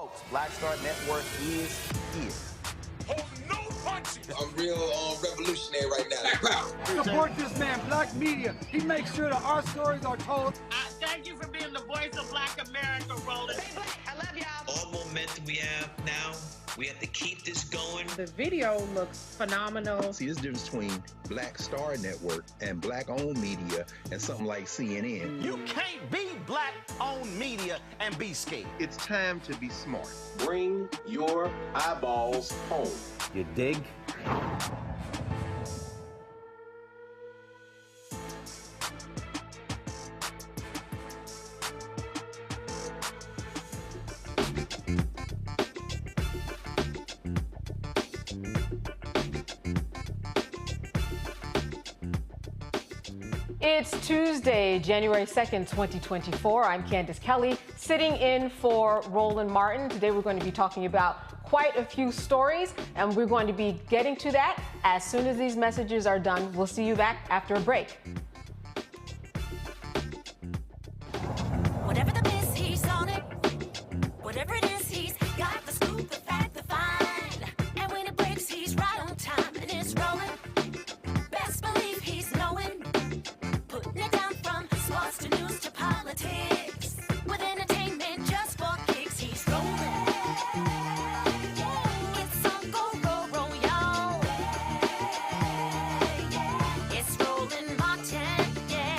Folks, Black Star Network is here. Oh, no punching! I'm real revolutionary right now. Support this man, Black Media. He makes sure that our stories are told. Thank you for being the voice of Black America, Roland. Stay black. I love y'all. All momentum we have now, we have to keep this going. The video looks phenomenal. See, there's a difference between Black Star Network and Black-owned media and something like CNN. You can't be Black-owned media and be scared. It's time to be smart. Bring your eyeballs home. You dig? It's Tuesday, January 2nd, 2024. I'm Candace Kelly, sitting in for Roland Martin. Today we're going to be talking about quite a few stories, and we're going to be getting to that as soon as these messages are done. We'll see you back after a break. Whatever the miss, he's on it. Whatever it is, he's got the scoop, the fact, the find. And when it breaks, he's right on time and it's rolling. Best believe he's knowing. Putting it down from sports to news to politics. With entertainment just for kicks, he's rolling. It's on go, roll, roll, y'all. It's Roland Martin, yeah.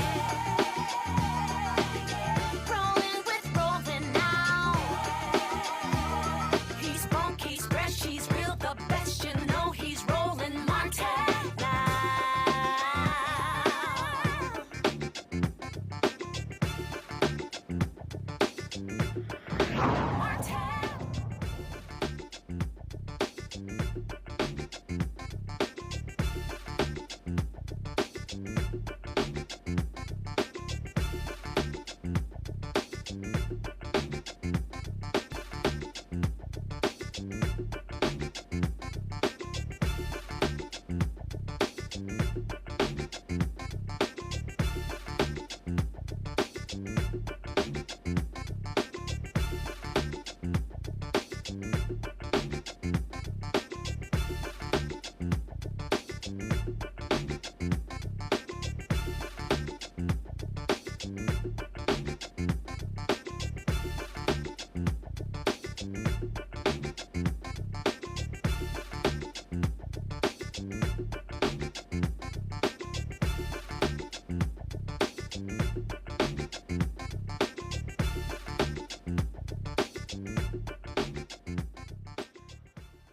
Rolling with Roland now. He's funk, he's fresh, he's real, the best, you know he's Roland Martin.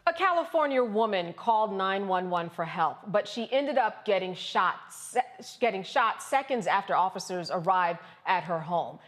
A California woman called 911 for help, but she ended up getting shot seconds after officers arrived at her home.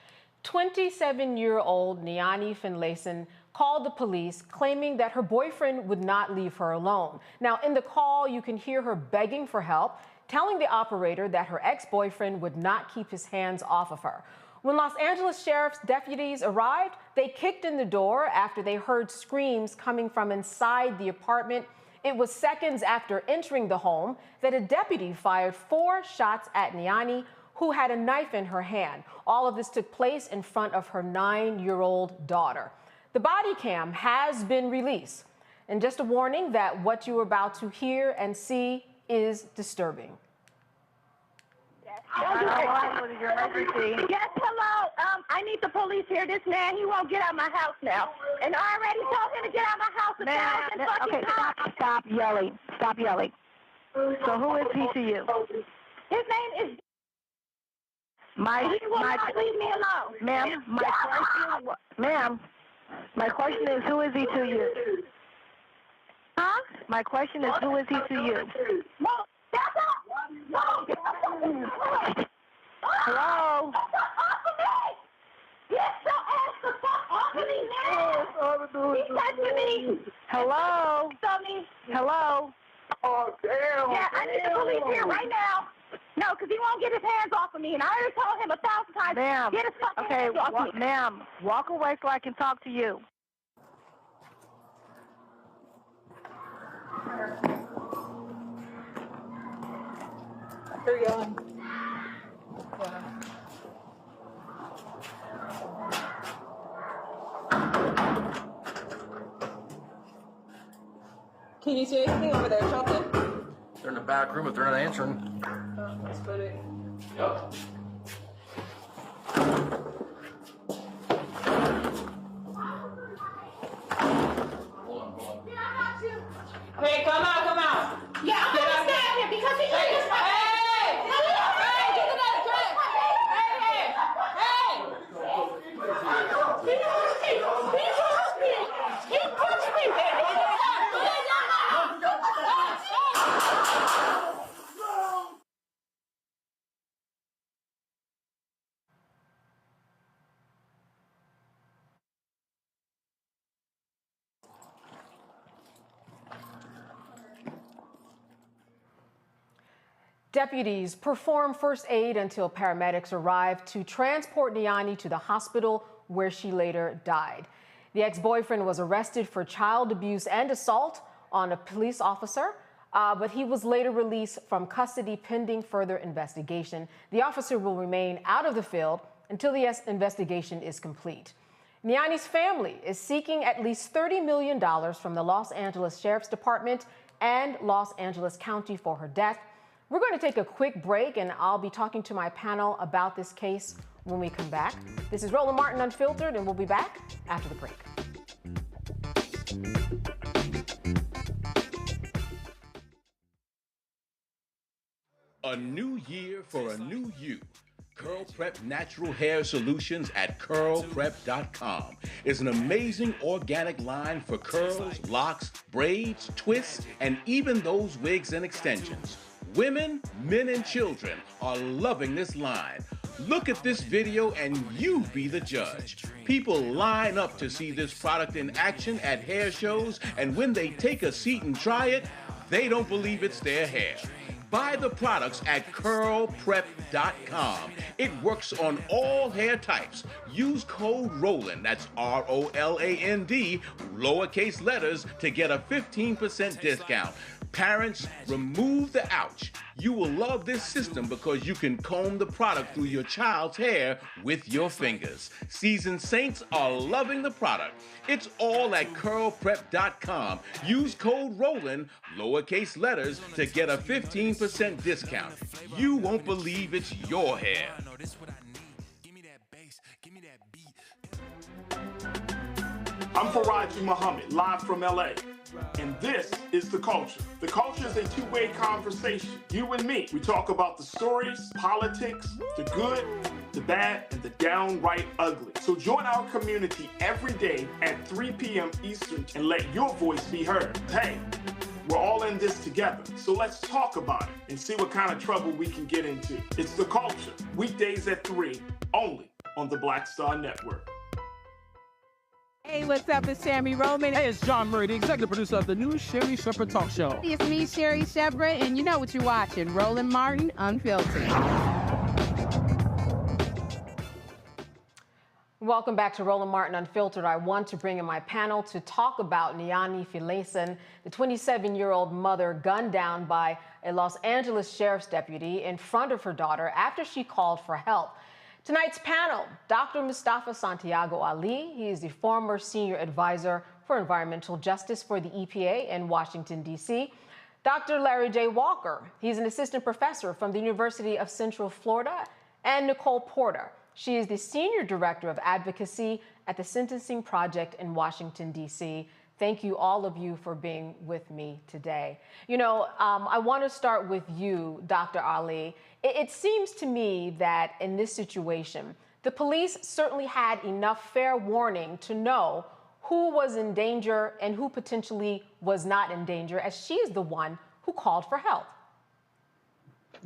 27-year-old Niani Finlayson called the police claiming that her boyfriend would not leave her alone. Now, in the call, you can hear her begging for help, telling the operator that her ex-boyfriend would not keep his hands off of her. When Los Angeles Sheriff's deputies arrived, they kicked in the door after they heard screams coming from inside the apartment. It was seconds after entering the home that a deputy fired 4 shots at Niani, who had a knife in her hand. All of this took place in front of her 9-year-old daughter. The body cam has been released. And just a warning that what you're about to hear and see is disturbing. What is your emergency? Yes, hello. I need the police here. This man, he won't get out of my house now. And I already told him to get out of my house 1,000 fucking times. Stop yelling. Stop yelling. So who is he to you? His name is... He will not leave me alone. Ma'am, my question is, who is he to you? Huh? My question is, who is he to you? Well, that's all. No. Hello? Off of me! Get your ass the fuck off of me, man! He touching me! Hello? Hello? Oh, damn. Yeah, I need the police here right now. No, because he won't get his hands off of me, and I already told him 1,000 times. Ma'am, get his fucking hands off me. Ma'am, walk away so I can talk to you. Here we go. Can you see anything over there, something? They're in the back room if they're not answering. Let's put it. Yep. Hey, come out, come out. Yeah, I'm gonna stab him because he is my Hey, get the other track. Hey. He pushed me. Deputies perform first aid until paramedics arrived to transport Niani to the hospital where she later died. The ex-boyfriend was arrested for child abuse and assault on a police officer, but he was later released from custody pending further investigation. The officer will remain out of the field until the investigation is complete. Niani's family is seeking at least $30 million from the Los Angeles Sheriff's Department and Los Angeles County for her death. We're going to take a quick break, and I'll be talking to my panel about this case when we come back. This is Roland Martin Unfiltered, and we'll be back after the break. A new year for a new you. Curl Prep Natural Hair Solutions at curlprep.com is an amazing organic line for curls, locks, braids, twists, and even those wigs and extensions. Women, men, and children are loving this line. Look at this video and you be the judge. People line up to see this product in action at hair shows, and when they take a seat and try it, they don't believe it's their hair. Buy the products at curlprep.com. It works on all hair types. Use code ROLAND, that's ROLAND, lowercase letters, to get a 15% discount. Parents, remove the ouch. You will love this system because you can comb the product through your child's hair with your fingers. Seasoned saints are loving the product. It's all at curlprep.com. Use code ROLAND, lowercase letters, to get a 15% discount. You won't believe it's your hair. I'm Faraji Muhammad, live from LA. And this is The Culture. The Culture is a two-way conversation. You and me. We talk about the stories, politics, the good, the bad, and the downright ugly. So join our community every day at 3 p.m. Eastern and let your voice be heard. Hey, we're all in this together. So let's talk about it and see what kind of trouble we can get into. It's The Culture, weekdays at 3, only on the Black Star Network. Hey, what's up? It's Sammy Roman. Hey, it's John Murray, the executive producer of the new Sherry Shepherd Talk Show. It's me, Sherry Shepherd, and you know what you're watching, Roland Martin Unfiltered. Welcome back to Roland Martin Unfiltered. I want to bring in my panel to talk about Niani Finlayson, the 27-year-old mother gunned down by a Los Angeles sheriff's deputy in front of her daughter after she called for help. Tonight's panel, Dr. Mustafa Santiago Ali. He is the former senior advisor for environmental justice for the EPA in Washington, D.C. Dr. Larry J. Walker. He's an assistant professor from the University of Central Florida. And Nicole Porter. She is the senior director of advocacy at the Sentencing Project in Washington, D.C. Thank you, all of you, for being with me today. You know, I want to start with you, Dr. Ali. It seems to me that in this situation, the police certainly had enough fair warning to know who was in danger and who potentially was not in danger, as she is the one who called for help.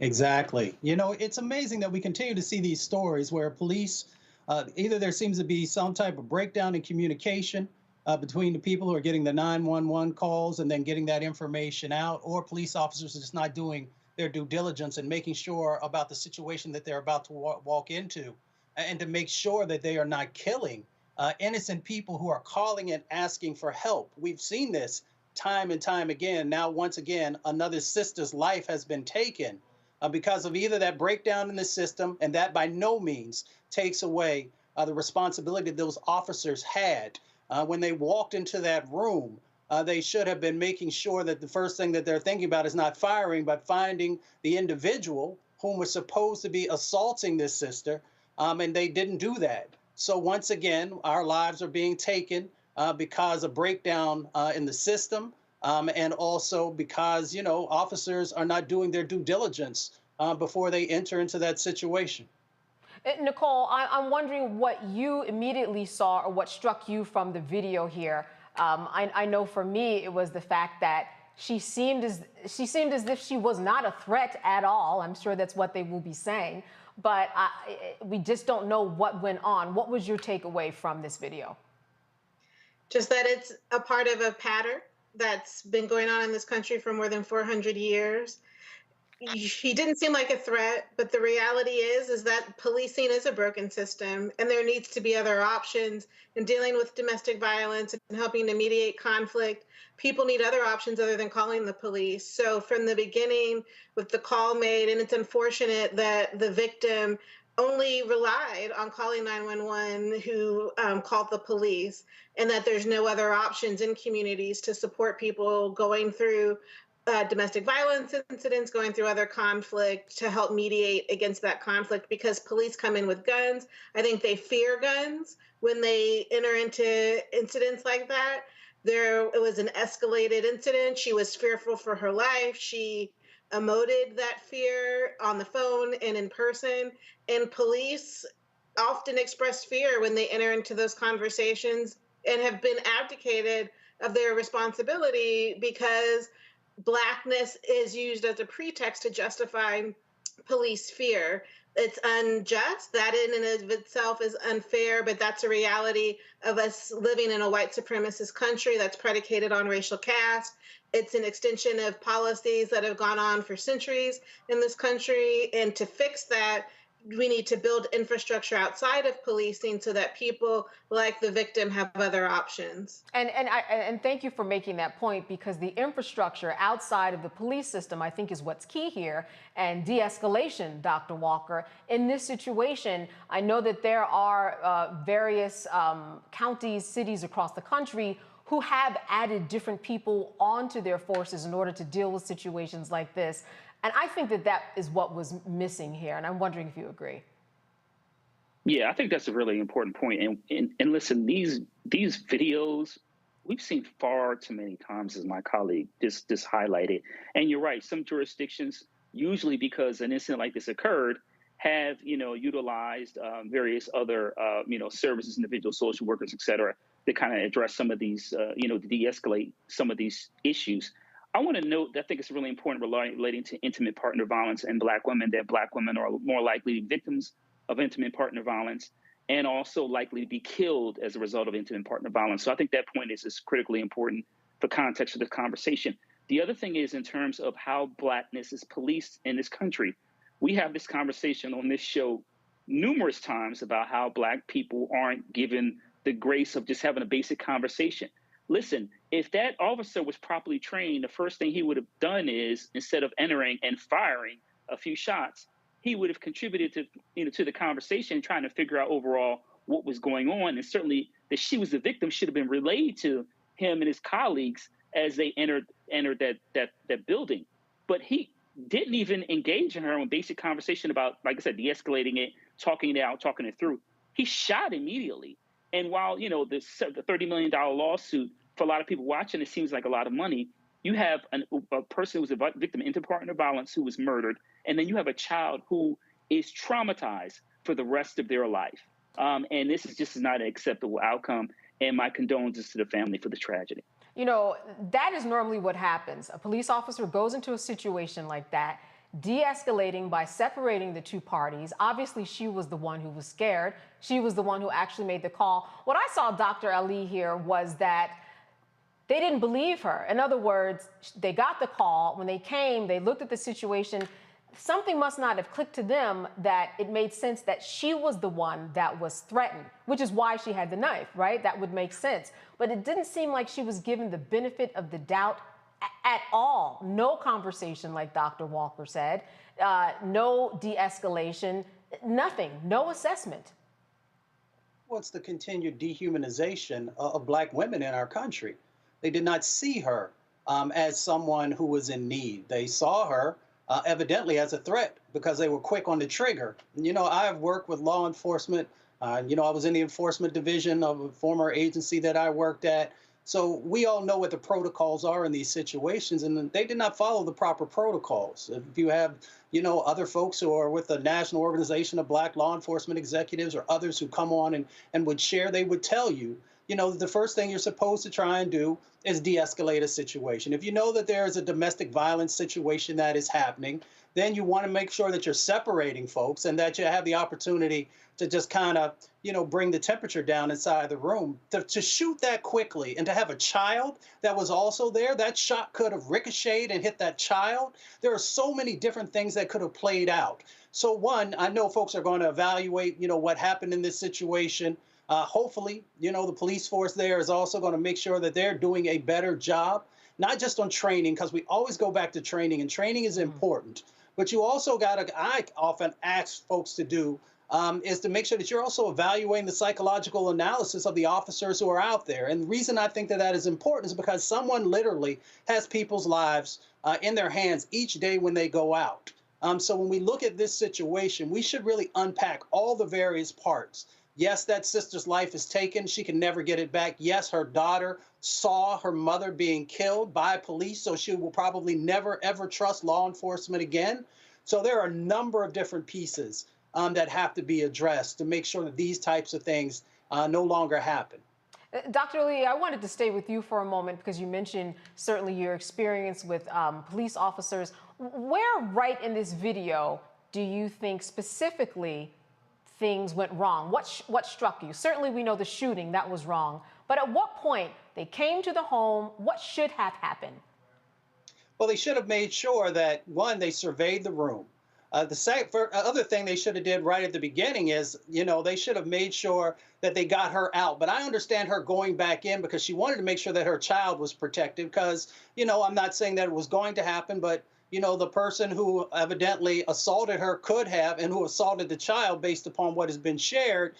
Exactly. You know, it's amazing that we continue to see these stories where police, either there seems to be some type of breakdown in communication between the people who are getting the 911 calls and then getting that information out, or police officers are just not doing their due diligence and making sure about the situation that they're about to walk into, and to make sure that they are not killing innocent people who are calling and asking for help. We've seen this time and time again. Now, once again, another sister's life has been taken because of either that breakdown in the system, and that by no means takes away the responsibility those officers had when they walked into that room They should have been making sure that the first thing that they're thinking about is not firing, but finding the individual whom was supposed to be assaulting this sister, and they didn't do that. So once again, our lives are being taken because of breakdown in the system, and also because, officers are not doing their due diligence before they enter into that situation. Nicole, I'm wondering what you immediately saw or what struck you from the video here. I know for me, it was the fact that she seemed as if she was not a threat at all. I'm sure that's what they will be saying, but we just don't know what went on. What was your takeaway from this video? Just that it's a part of a pattern that's been going on in this country for more than 400 years. He didn't seem like a threat, but the reality is that policing is a broken system, and there needs to be other options in dealing with domestic violence and helping to mediate conflict. People need other options other than calling the police. So from the beginning, with the call made, and it's unfortunate that the victim only relied on calling 911, who called the police, and that there's no other options in communities to support people going through domestic violence incidents, going through other conflict to help mediate against that conflict, because police come in with guns. I think they fear guns when they enter into incidents like that. It was an escalated incident. She was fearful for her life. She emoted that fear on the phone and in person. And police often express fear when they enter into those conversations and have been abdicated of their responsibility because Blackness is used as a pretext to justify police fear. It's unjust. That in and of itself is unfair, but that's a reality of us living in a white supremacist country that's predicated on racial caste. It's an extension of policies that have gone on for centuries in this country. And to fix that, we need to build infrastructure outside of policing so that people like the victim have other options. And thank you for making that point, because the infrastructure outside of the police system, I think, is what's key here. And de-escalation, Dr. Walker. In this situation, I know that there are various counties, cities across the country who have added different people onto their forces in order to deal with situations like this. And I think that is what was missing here. And I'm wondering if you agree. Yeah, I think that's a really important point. And listen, these videos, we've seen far too many times, as my colleague just highlighted. And you're right, some jurisdictions, usually because an incident like this occurred, have, utilized various other, services, individual social workers, et cetera, to kind of address some of these, to de-escalate some of these issues. I want to note that I think it's really important relating to intimate partner violence and Black women, that Black women are more likely victims of intimate partner violence and also likely to be killed as a result of intimate partner violence. So I think that point is critically important for context of this conversation. The other thing is in terms of how Blackness is policed in this country. We have this conversation on this show numerous times about how Black people aren't given the grace of just having a basic conversation. Listen, if that officer was properly trained, the first thing he would have done is, instead of entering and firing a few shots, he would have contributed to the conversation, trying to figure out overall what was going on. And certainly that she was the victim should have been relayed to him and his colleagues as they entered that building. But he didn't even engage in her in basic conversation about, like I said, de-escalating it, talking it out, talking it through. He shot immediately. And while, the $30 million lawsuit, for a lot of people watching, it seems like a lot of money, you have a person who was a victim of intimate partner violence who was murdered, and then you have a child who is traumatized for the rest of their life. And this is just not an acceptable outcome, and my condolences to the family for the tragedy. That is normally what happens. A police officer goes into a situation like that, de-escalating by separating the two parties. Obviously, she was the one who was scared. She was the one who actually made the call. What I saw, Dr. Ali, here was that they didn't believe her. In other words, they got the call. When they came, they looked at the situation. Something must not have clicked to them that it made sense that she was the one that was threatened, which is why she had the knife, right? That would make sense. But it didn't seem like she was given the benefit of the doubt at all. No conversation, like Dr. Walker said, no de-escalation, nothing, no assessment. What's the continued dehumanization of Black women in our country? They did not see her as someone who was in need. They saw her evidently as a threat because they were quick on the trigger. And, I have worked with law enforcement. I was in the enforcement division of a former agency that I worked at. So we all know what the protocols are in these situations, and they did not follow the proper protocols. If you have, other folks who are with the National Organization of Black Law Enforcement Executives or others who come on and would share, they would tell you, the first thing you're supposed to try and do is de-escalate a situation. If you know that there is a domestic violence situation that is happening, then you want to make sure that you're separating folks and that you have the opportunity to just kind of, bring the temperature down inside the room. To shoot that quickly and to have a child that was also there, that shot could have ricocheted and hit that child. There are so many different things that could have played out. So one, I know folks are going to evaluate, what happened in this situation. Hopefully, the police force there is also going to make sure that they're doing a better job, not just on training, because we always go back to training, and training is important. But you also I often ask folks to do, is to make sure that you're also evaluating the psychological analysis of the officers who are out there. And the reason I think that is important is because someone literally has people's lives in their hands each day when they go out. So when we look at this situation, we should really unpack all the various parts. Yes, that sister's life is taken. She can never get it back. Yes, her daughter saw her mother being killed by police, so she will probably never, ever trust law enforcement again. So there are a number of different pieces that have to be addressed to make sure that these types of things no longer happen. Dr. Lee, I wanted to stay with you for a moment because you mentioned certainly your experience with police officers. Where right in this video do you think specifically things went wrong? What struck you? Certainly we know the shooting, that was wrong. But at what point they came to the home, what should have happened? Well, they should have made sure that, one, they surveyed the room. The other thing they should have did right at the beginning is, they should have made sure that they got her out. But I understand her going back in because she wanted to make sure that her child was protected because, I'm not saying that it was going to happen, but, the person who evidently assaulted her could have, and who assaulted the child based upon what has been shared,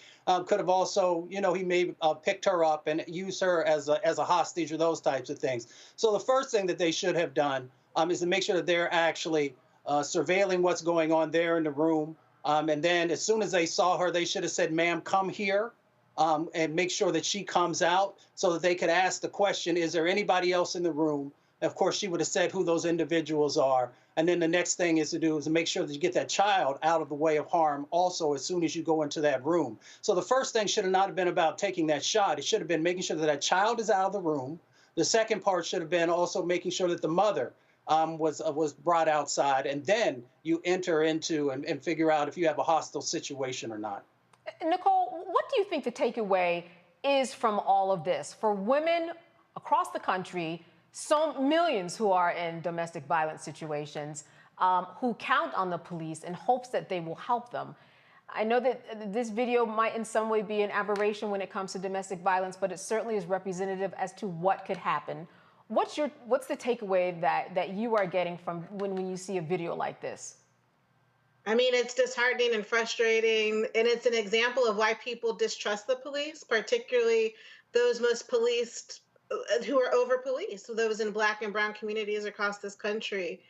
could have also, he may have picked her up and used her as a hostage or those types of things. So the first thing that they should have done is to make sure that they're actually surveilling what's going on there in the room. And then as soon as they saw her, they should have said, ma'am, come here, and make sure that she comes out so that they could ask the question, is there anybody else in the room? Of course, she would have said who those individuals are. And then the next thing is to make sure that you get that child out of the way of harm also as soon as you go into that room. So the first thing should have not have been about taking that shot. It should have been making sure that that child is out of the room. The second part should have been also making sure that the mother was brought outside, and then you enter into and figure out if you have a hostile situation or not. Nicole, what do you think the takeaway is from all of this for women across the country, so millions who are in domestic violence situations, who count on the police in hopes that they will help them? I know that this video might in some way be an aberration when it comes to domestic violence, but it certainly is representative as to what could happen. What's the takeaway that you are getting from when you see a video like this? I mean, it's disheartening and frustrating, and it's an example of why people distrust the police, particularly those most policed, who are over-policed, those in Black and brown communities across this country.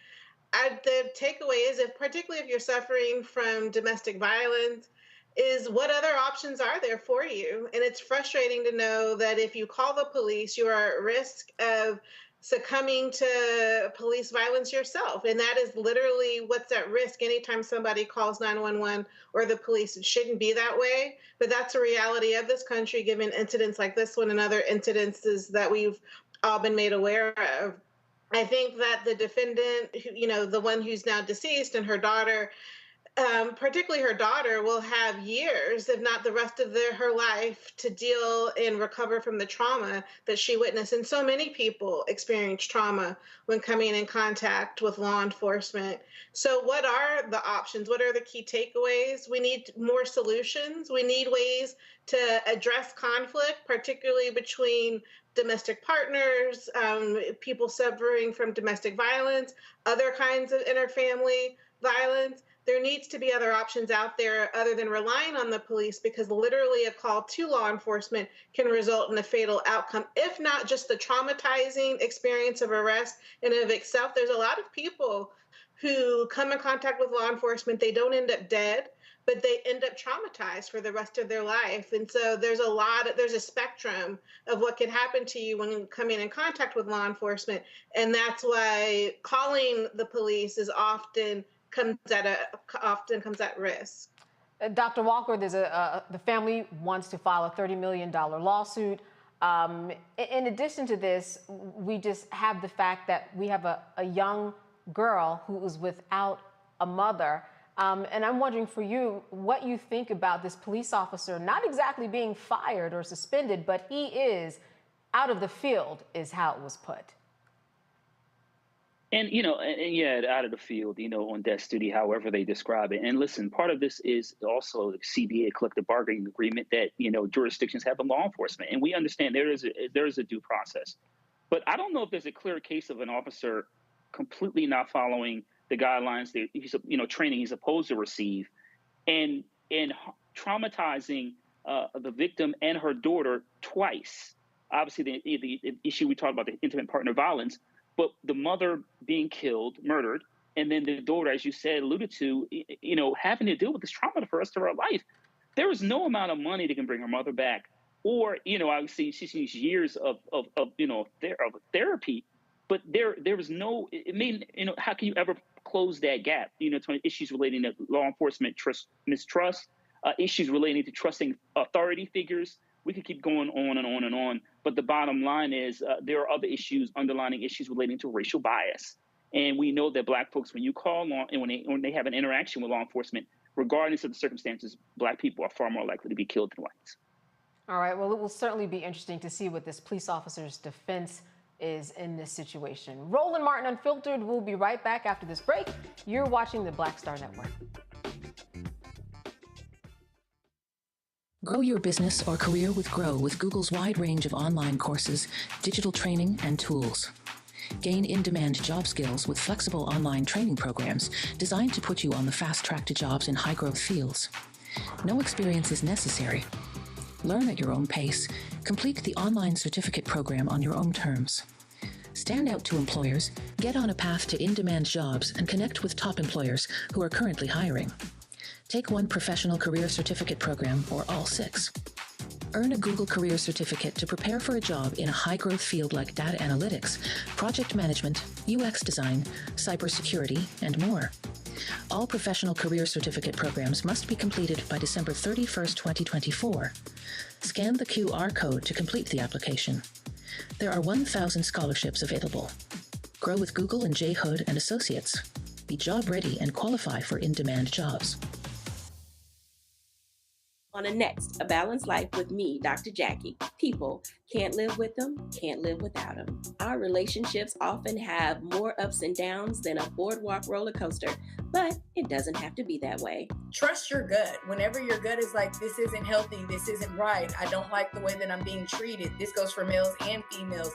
The takeaway is, particularly if you're suffering from domestic violence, is what other options are there for you? And it's frustrating to know that if you call the police, you are at risk of succumbing to police violence yourself. And that is literally what's at risk anytime somebody calls 911 or the police. It shouldn't be that way, but that's a reality of this country, given incidents like this one and other incidences that we've all been made aware of. I think that the defendant, the one who's now deceased, and her daughter, particularly her daughter, will have years, if not the rest of her life, to deal and recover from the trauma that she witnessed. And so many people experience trauma when coming in contact with law enforcement. So what are the options? What are the key takeaways? We need more solutions. We need ways to address conflict, particularly between domestic partners, people suffering from domestic violence, other kinds of interfamily violence, there needs to be other options out there other than relying on the police, because literally a call to law enforcement can result in a fatal outcome, if not just the traumatizing experience of arrest in and of itself. There's a lot of people who come in contact with law enforcement, they don't end up dead, but they end up traumatized for the rest of their life. And so there's a spectrum of what can happen to you when coming in contact with law enforcement. And that's why calling the police is often comes at risk. Dr. Walker, the family wants to file a $30 million lawsuit. In addition to this, we just have the fact that we have a young girl who is without a mother. And I'm wondering for you, what you think about this police officer not exactly being fired or suspended, but he is out of the field, is how it was put. And, out of the field, on desk duty, however they describe it. And listen, part of this is also the CBA collective bargaining agreement that, jurisdictions have in law enforcement. And we understand there is a due process. But I don't know if there's a clear case of an officer completely not following the guidelines that he's, training he's supposed to receive, and traumatizing the victim and her daughter twice. Obviously, the issue we talked about, the intimate partner violence, but the mother being killed, murdered, and then the daughter, as you said, alluded to, having to deal with this trauma for the rest of her life. There is no amount of money that can bring her mother back, or obviously she needs years of therapy. But there was no. How can you ever close that gap? To issues relating to law enforcement mistrust, issues relating to trusting authority figures. We could keep going on and on and on. But the bottom line is there are other issues, underlying issues relating to racial bias. And we know that Black folks, when you call law and when they have an interaction with law enforcement, regardless of the circumstances, Black people are far more likely to be killed than whites. All right. Well, it will certainly be interesting to see what this police officer's defense is in this situation. Roland Martin Unfiltered will be right back after this break. You're watching the Black Star Network. Grow your business or career with Grow with Google's wide range of online courses, digital training, and tools. Gain in-demand job skills with flexible online training programs designed to put you on the fast track to jobs in high-growth fields. No experience is necessary. Learn at your own pace. Complete the online certificate program on your own terms. Stand out to employers, get on a path to in-demand jobs, and connect with top employers who are currently hiring. Take one professional career certificate program or all 6. Earn a Google Career Certificate to prepare for a job in a high-growth field like data analytics, project management, UX design, cybersecurity, and more. All professional career certificate programs must be completed by December 31st, 2024. Scan the QR code to complete the application. There are 1,000 scholarships available. Grow with Google and J. Hood and Associates. Be job ready and qualify for in-demand jobs. On a Next, A Balanced Life with me, Dr. Jackie. People can't live with them, can't live without them. Our relationships often have more ups and downs than a boardwalk roller coaster, but it doesn't have to be that way. Trust your gut. Whenever your gut is like, this isn't healthy, this isn't right, I don't like the way that I'm being treated. This goes for males and females.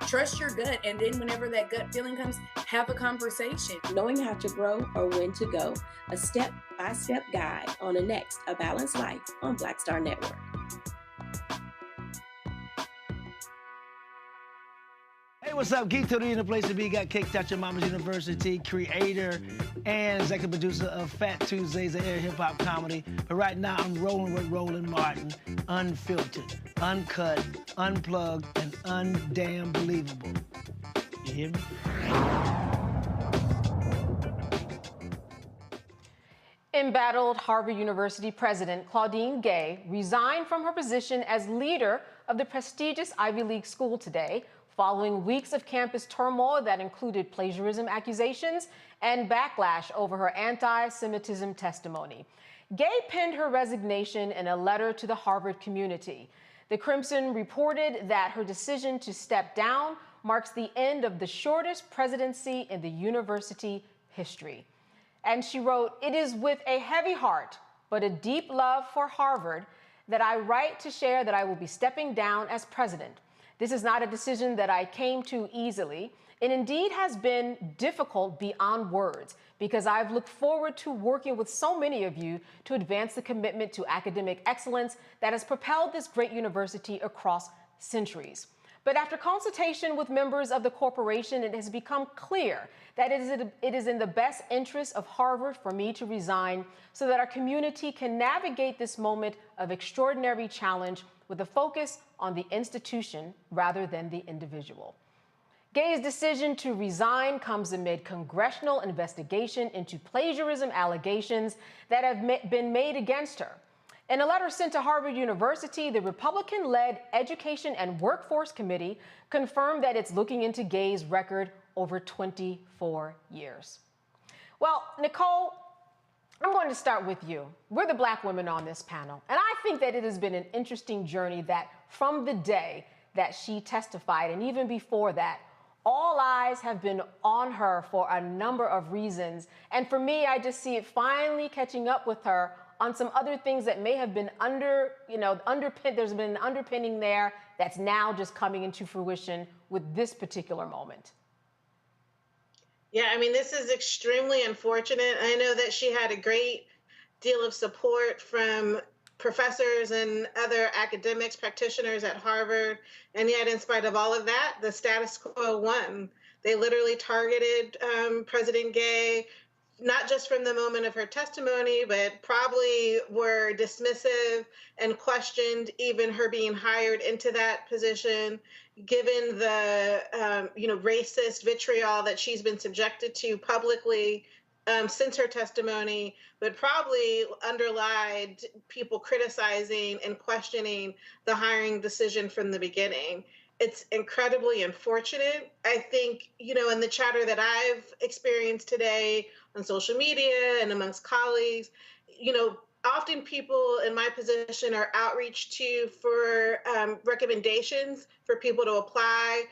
Trust your gut, and then whenever that gut feeling comes, have a conversation. Knowing how to grow or when to go. A step-by-step guide on a Next, A Balanced Life on Black Star Network. Hey, what's up? Geek Tony in the place to be. Got Kicked Out Your Mama's University, creator and executive producer of Fat Tuesdays, an air hip-hop comedy. But right now, I'm rolling with Roland Martin, unfiltered, uncut, unplugged, and undamn believable. You hear me? Embattled Harvard University President Claudine Gay resigned from her position as leader of the prestigious Ivy League school today, following weeks of campus turmoil that included plagiarism accusations and backlash over her anti-Semitism testimony. Gay penned her resignation in a letter to the Harvard community. The Crimson reported that her decision to step down marks the end of the shortest presidency in the university history. And she wrote, "It is with a heavy heart, but a deep love for Harvard, that I write to share that I will be stepping down as president. This is not a decision that I came to easily. It indeed has been difficult beyond words because I've looked forward to working with so many of you to advance the commitment to academic excellence that has propelled this great university across centuries. But after consultation with members of the corporation, it has become clear that it is in the best interest of Harvard for me to resign so that our community can navigate this moment of extraordinary challenge with a focus on the institution rather than the individual. Gay's decision to resign comes amid congressional investigation into plagiarism allegations that have been made against her. In a letter sent to Harvard University, the Republican-led Education and Workforce Committee confirmed that it's looking into Gay's record over 24 years. Well, Nicole, I'm going to start with you. We're the Black women on this panel, and I think that it has been an interesting journey that from the day that she testified, and even before that, all eyes have been on her for a number of reasons. And for me, I just see it finally catching up with her on some other things that may have been there's been an underpinning there that's now just coming into fruition with this particular moment. Yeah, I mean, this is extremely unfortunate. I know that she had a great deal of support from professors and other academics, practitioners at Harvard. And yet, in spite of all of that, the status quo won. They literally targeted President Gay, not just from the moment of her testimony, but probably were dismissive and questioned even her being hired into that position, given the racist vitriol that she's been subjected to publicly since her testimony, but probably underlied people criticizing and questioning the hiring decision from the beginning. It's incredibly unfortunate. I think, in the chatter that I've experienced today on social media and amongst colleagues, often people in my position are outreached to for recommendations for people to apply,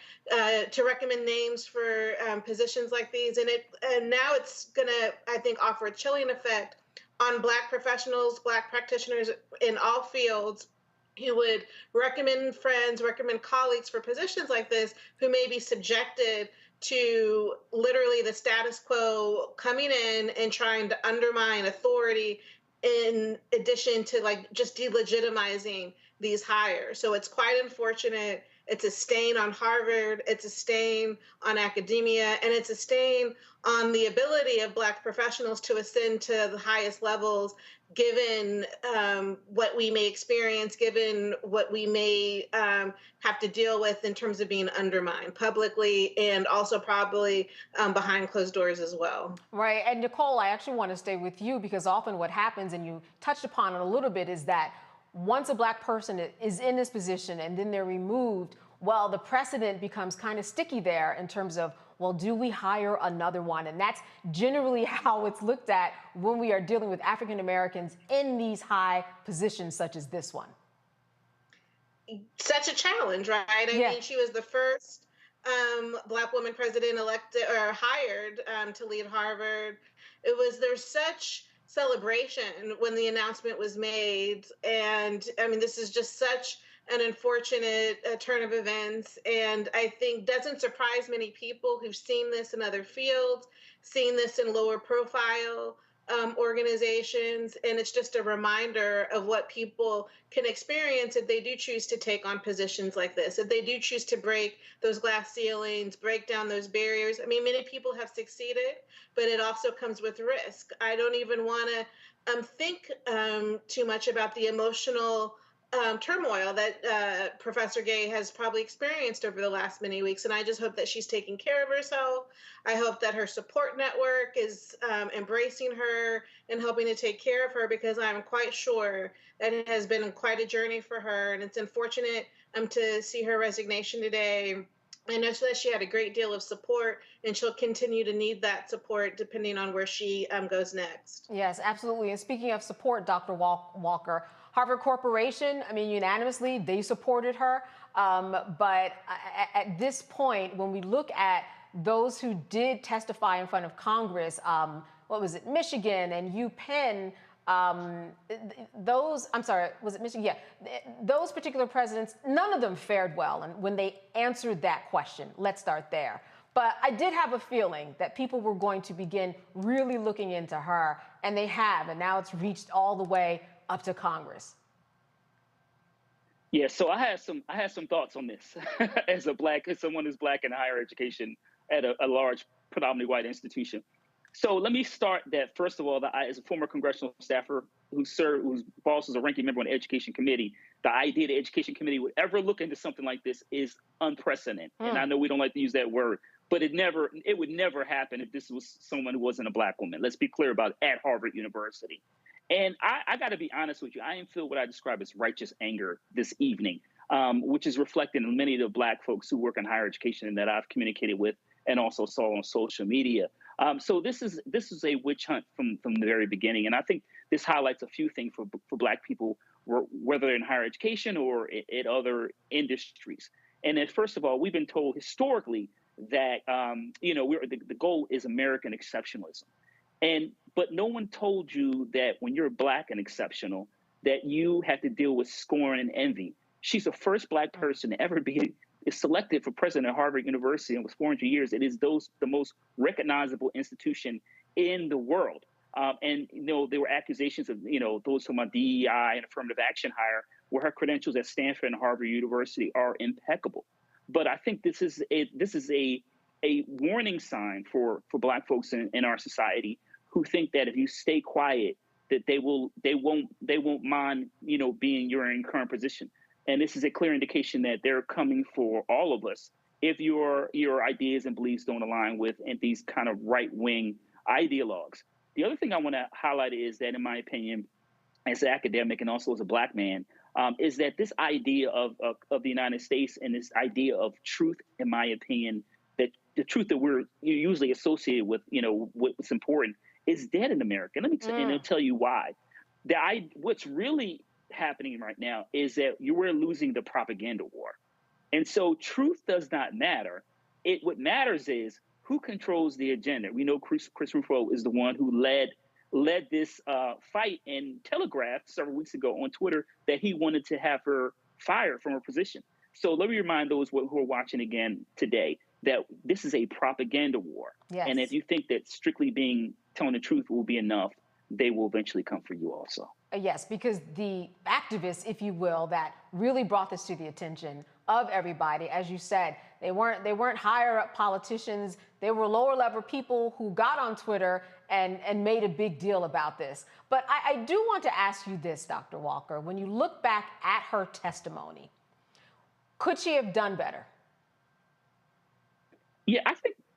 to recommend names for positions like these. And now it's going to, I think, offer a chilling effect on Black professionals, Black practitioners in all fields who would recommend friends, recommend colleagues for positions like this who may be subjected to literally the status quo coming in and trying to undermine authority in addition to just delegitimizing these hires. So it's quite unfortunate. It's a stain on Harvard. It's a stain on academia, and it's a stain on the ability of Black professionals to ascend to the highest levels, given what we may experience, given what we may have to deal with in terms of being undermined publicly and also probably behind closed doors as well. Right. And Nicole, I actually want to stay with you because often what happens, and you touched upon it a little bit, is that once a Black person is in this position and then they're removed, well, the precedent becomes kind of sticky there in terms of, well, do we hire another one? And that's generally how it's looked at when we are dealing with African Americans in these high positions such as this one. Such a challenge, right? I mean, she was the first Black woman president elected or hired to lead Harvard. There's such celebration when the announcement was made. And I mean, this is just such an unfortunate turn of events. And I think doesn't surprise many people who've seen this in other fields, seen this in lower profile organizations. And it's just a reminder of what people can experience if they do choose to take on positions like this, if they do choose to break those glass ceilings, break down those barriers. I mean, many people have succeeded, but it also comes with risk. I don't even want to think too much about the emotional turmoil that Professor Gay has probably experienced over the last many weeks. And I just hope that she's taking care of herself. I hope that her support network is embracing her and helping to take care of her, because I'm quite sure that it has been quite a journey for her. And it's unfortunate to see her resignation today. I know that she had a great deal of support, and she'll continue to need that support depending on where she goes next. Yes, absolutely. And speaking of support, Dr. Walker, Harvard Corporation, I mean, unanimously, they supported her. But at this point, when we look at those who did testify in front of Congress, what was it, Michigan and UPenn, was it Michigan? Yeah, those particular presidents, none of them fared well. And when they answered that question, let's start there. But I did have a feeling that people were going to begin really looking into her, and they have, and now it's reached all the way up to Congress. Yeah, so I had some thoughts on this as someone who's black in higher education at a large, predominantly white institution. So let me start that, first of all, that as a former congressional staffer whose boss was a ranking member on the Education Committee, the idea the Education Committee would ever look into something like this is unprecedented. And I know we don't like to use that word, but it would never happen if this was someone who wasn't a black woman. Let's be clear about it, at Harvard University. And I got to be honest with you, I didn't feel what I describe as righteous anger this evening, which is reflected in many of the black folks who work in higher education and that I've communicated with and also saw on social media. So this is a witch hunt from the very beginning. And I think this highlights a few things for black people, whether in higher education or at other industries. And then, first of all, we've been told historically that, the goal is American exceptionalism. But no one told you that when you're black and exceptional, that you have to deal with scorn and envy. She's the first black person to ever be selected for president of Harvard University, and was 400 years. It is the most recognizable institution in the world. And there were accusations of those from a DEI and affirmative action hire, where her credentials at Stanford and Harvard University are impeccable. But I think this is a warning sign for black folks in our society who think that if you stay quiet, that they won't mind being your current position. And this is a clear indication that they're coming for all of us if your ideas and beliefs don't align with these kind of right-wing ideologues. The other thing I want to highlight is that, in my opinion, as an academic and also as a black man, is that this idea of the United States and this idea of truth, in my opinion, that the truth that we're usually associated with, what's important, is dead in America. Let me and I'll tell you why. What's really happening right now is that we're losing the propaganda war. And so truth does not matter. What matters is who controls the agenda. We know Chris Rufo is the one who led this fight and telegraphed several weeks ago on Twitter that he wanted to have her fired from her position. So let me remind those who are watching again today that this is a propaganda war. Yes. And if you think that strictly telling the truth will be enough, they will eventually come for you also. Yes, because the activists, if you will, that really brought this to the attention of everybody, as you said, they weren't higher up politicians. They were lower level people who got on Twitter and made a big deal about this. But I do want to ask you this, Dr. Walker. When you look back at her testimony, could she have done better? Yeah,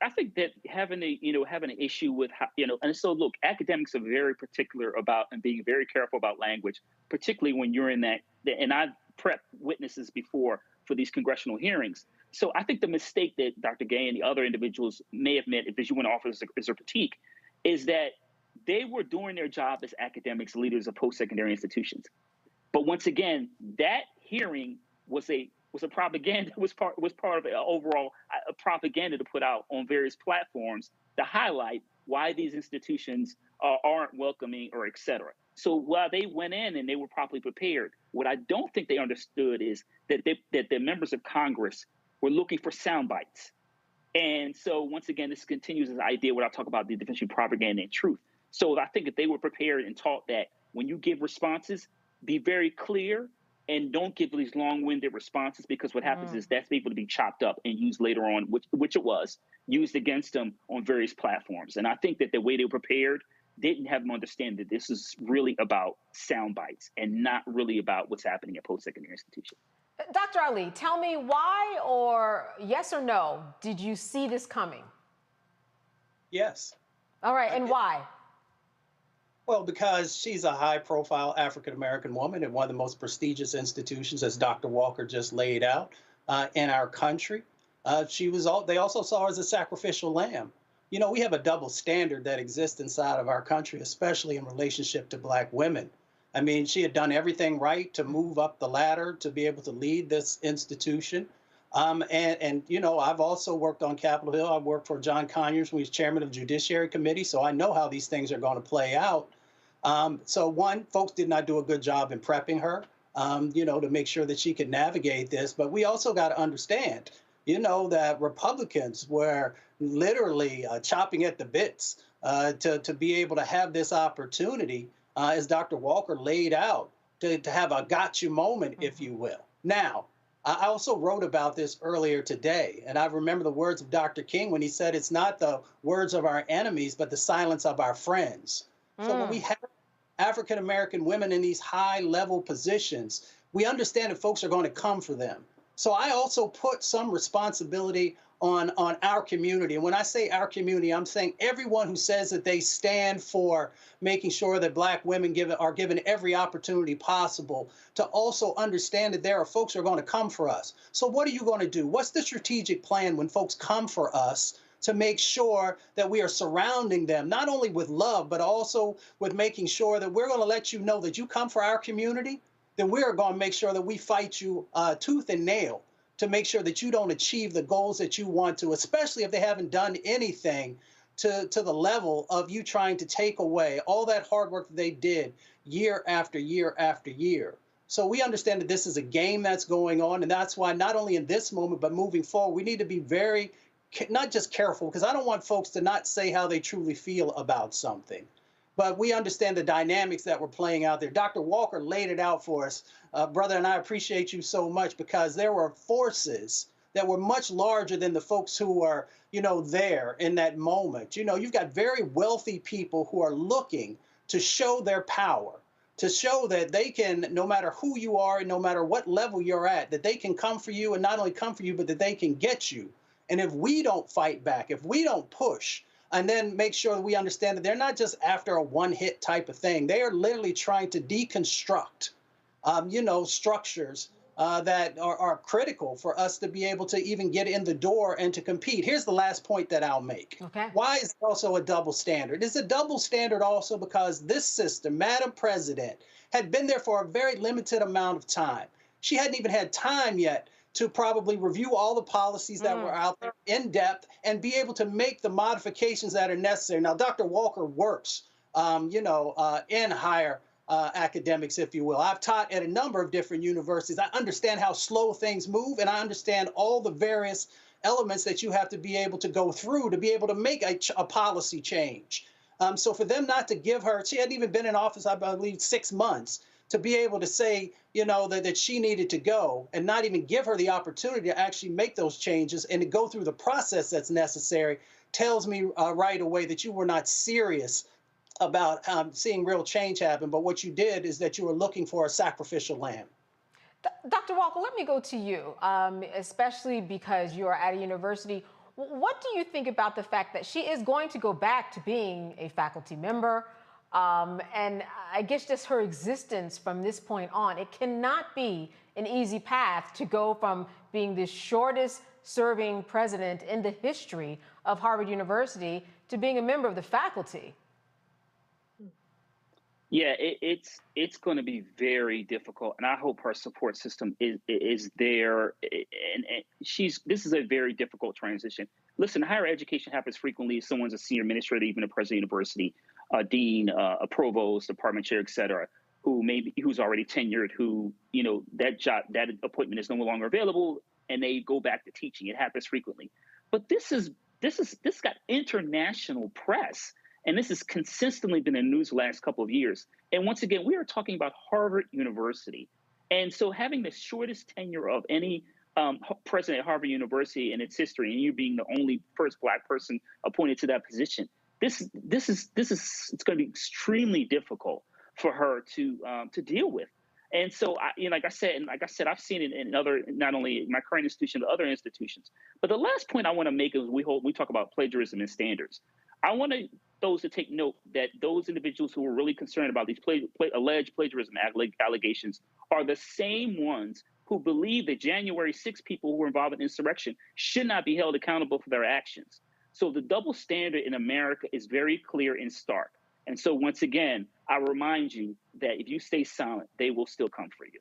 I think that having an issue with and so look, academics are very particular about and being very careful about language, particularly when you're in that. And I've prepped witnesses before for these congressional hearings. So I think the mistake that Dr. Gay and the other individuals may have made, if you want to offer as a critique, is that they were doing their job as academics, leaders of post-secondary institutions. But once again, that hearing was a propaganda, was part of an overall propaganda to put out on various platforms to highlight why these institutions aren't welcoming or et cetera. So while they went in and they were properly prepared, what I don't think they understood is that the members of Congress were looking for sound bites. And so once again, this continues this idea when I talk about the difference between propaganda and truth. So I think if they were prepared and taught that when you give responses, be very clear and don't give these long-winded responses, because what happens is that's able to be chopped up and used later on, which it was, used against them on various platforms. And I think that the way they were prepared didn't have them understand that this is really about sound bites and not really about what's happening at post-secondary institutions. Dr. Ali, tell me why, or yes or no, did you see this coming? Yes. All right, and why? Well, because she's a high-profile African-American woman in one of the most prestigious institutions, as Dr. Walker just laid out, in our country. They also saw her as a sacrificial lamb. You know, we have a double standard that exists inside of our country, especially in relationship to Black women. I mean, she had done everything right to move up the ladder to be able to lead this institution. And you know, I've also worked on Capitol Hill. I worked for John Conyers when he was chairman of the Judiciary Committee, so I know how these things are going to play out. So one, folks did not do a good job in prepping her, you know, to make sure that she could navigate this. But we also got to understand, that Republicans were literally chopping at the bits to be able to have this opportunity, as Dr. Walker laid out, to have a gotcha moment, if you will. Now, I also wrote about this earlier today, and I remember the words of Dr. King when he said, it's not the words of our enemies, but the silence of our friends. So when we have African-American women in these high-level positions, we understand that folks are going to come for them. So I also put some responsibility on our community. And when I say our community, I'm saying everyone who says that they stand for making sure that Black women are given every opportunity possible to also understand that there are folks who are going to come for us. So what are you going to do? What's the strategic plan when folks come for us to make sure that we are surrounding them, not only with love, but also with making sure that we're going to let you know that you come for our community, then we're going to make sure that we fight you tooth and nail to make sure that you don't achieve the goals that you want to, especially if they haven't done anything to the level of you trying to take away all that hard work that they did year after year after year. So we understand that this is a game that's going on, and that's why not only in this moment, but moving forward, we need to be very, not just careful, because I don't want folks to not say how they truly feel about something. But we understand the dynamics that were playing out there. Dr. Walker laid it out for us, brother, and I appreciate you so much, because there were forces that were much larger than the folks who were, there in that moment. You've got very wealthy people who are looking to show their power, to show that they can, no matter who you are and no matter what level you're at, that they can come for you, and not only come for you, but that they can get you. And if we don't fight back, if we don't push, and then make sure that we understand that they're not just after a one-hit type of thing. They are literally trying to deconstruct, structures that are critical for us to be able to even get in the door and to compete. Here's the last point that I'll make. Okay. Why is it also a double standard? It's a double standard also because this system, Madam President, had been there for a very limited amount of time. She hadn't even had time yet to probably review all the policies that were out there in depth and be able to make the modifications that are necessary. Now, Dr. Walker works, in higher academics, if you will. I've taught at a number of different universities. I understand how slow things move, and I understand all the various elements that you have to be able to go through to be able to make a policy change. So for them not to give her, she hadn't even been in office, I believe, 6 months, to be able to say, that she needed to go and not even give her the opportunity to actually make those changes and to go through the process that's necessary tells me right away that you were not serious about seeing real change happen. But what you did is that you were looking for a sacrificial lamb. Dr. Walker, let me go to you, especially because you are at a university. What do you think about the fact that she is going to go back to being a faculty member? And I guess just her existence from this point on, it cannot be an easy path to go from being the shortest serving president in the history of Harvard University to being a member of the faculty. Yeah, it's going to be very difficult, and I hope her support system is there. And this is a very difficult transition. Listen, higher education happens frequently. Someone's a senior administrator, even a president of the university, a dean, a provost, department chair, et cetera, who's already tenured, who that appointment is no longer available, and they go back to teaching. It happens frequently, but this got international press. And this has consistently been in the news the last couple of years. And once again, we are talking about Harvard University. And so having the shortest tenure of any president at Harvard University in its history, and you being the only first Black person appointed to that position, it's going to be extremely difficult for her to deal with. And so, like I said, I've seen it in other, not only my current institution, but other institutions. But the last point I want to make is we talk about plagiarism and standards. I want those to take note that those individuals who are really concerned about these alleged plagiarism allegations are the same ones who believe that January 6 people who were involved in insurrection should not be held accountable for their actions. So the double standard in America is very clear and stark. And so once again, I remind you that if you stay silent, they will still come for you.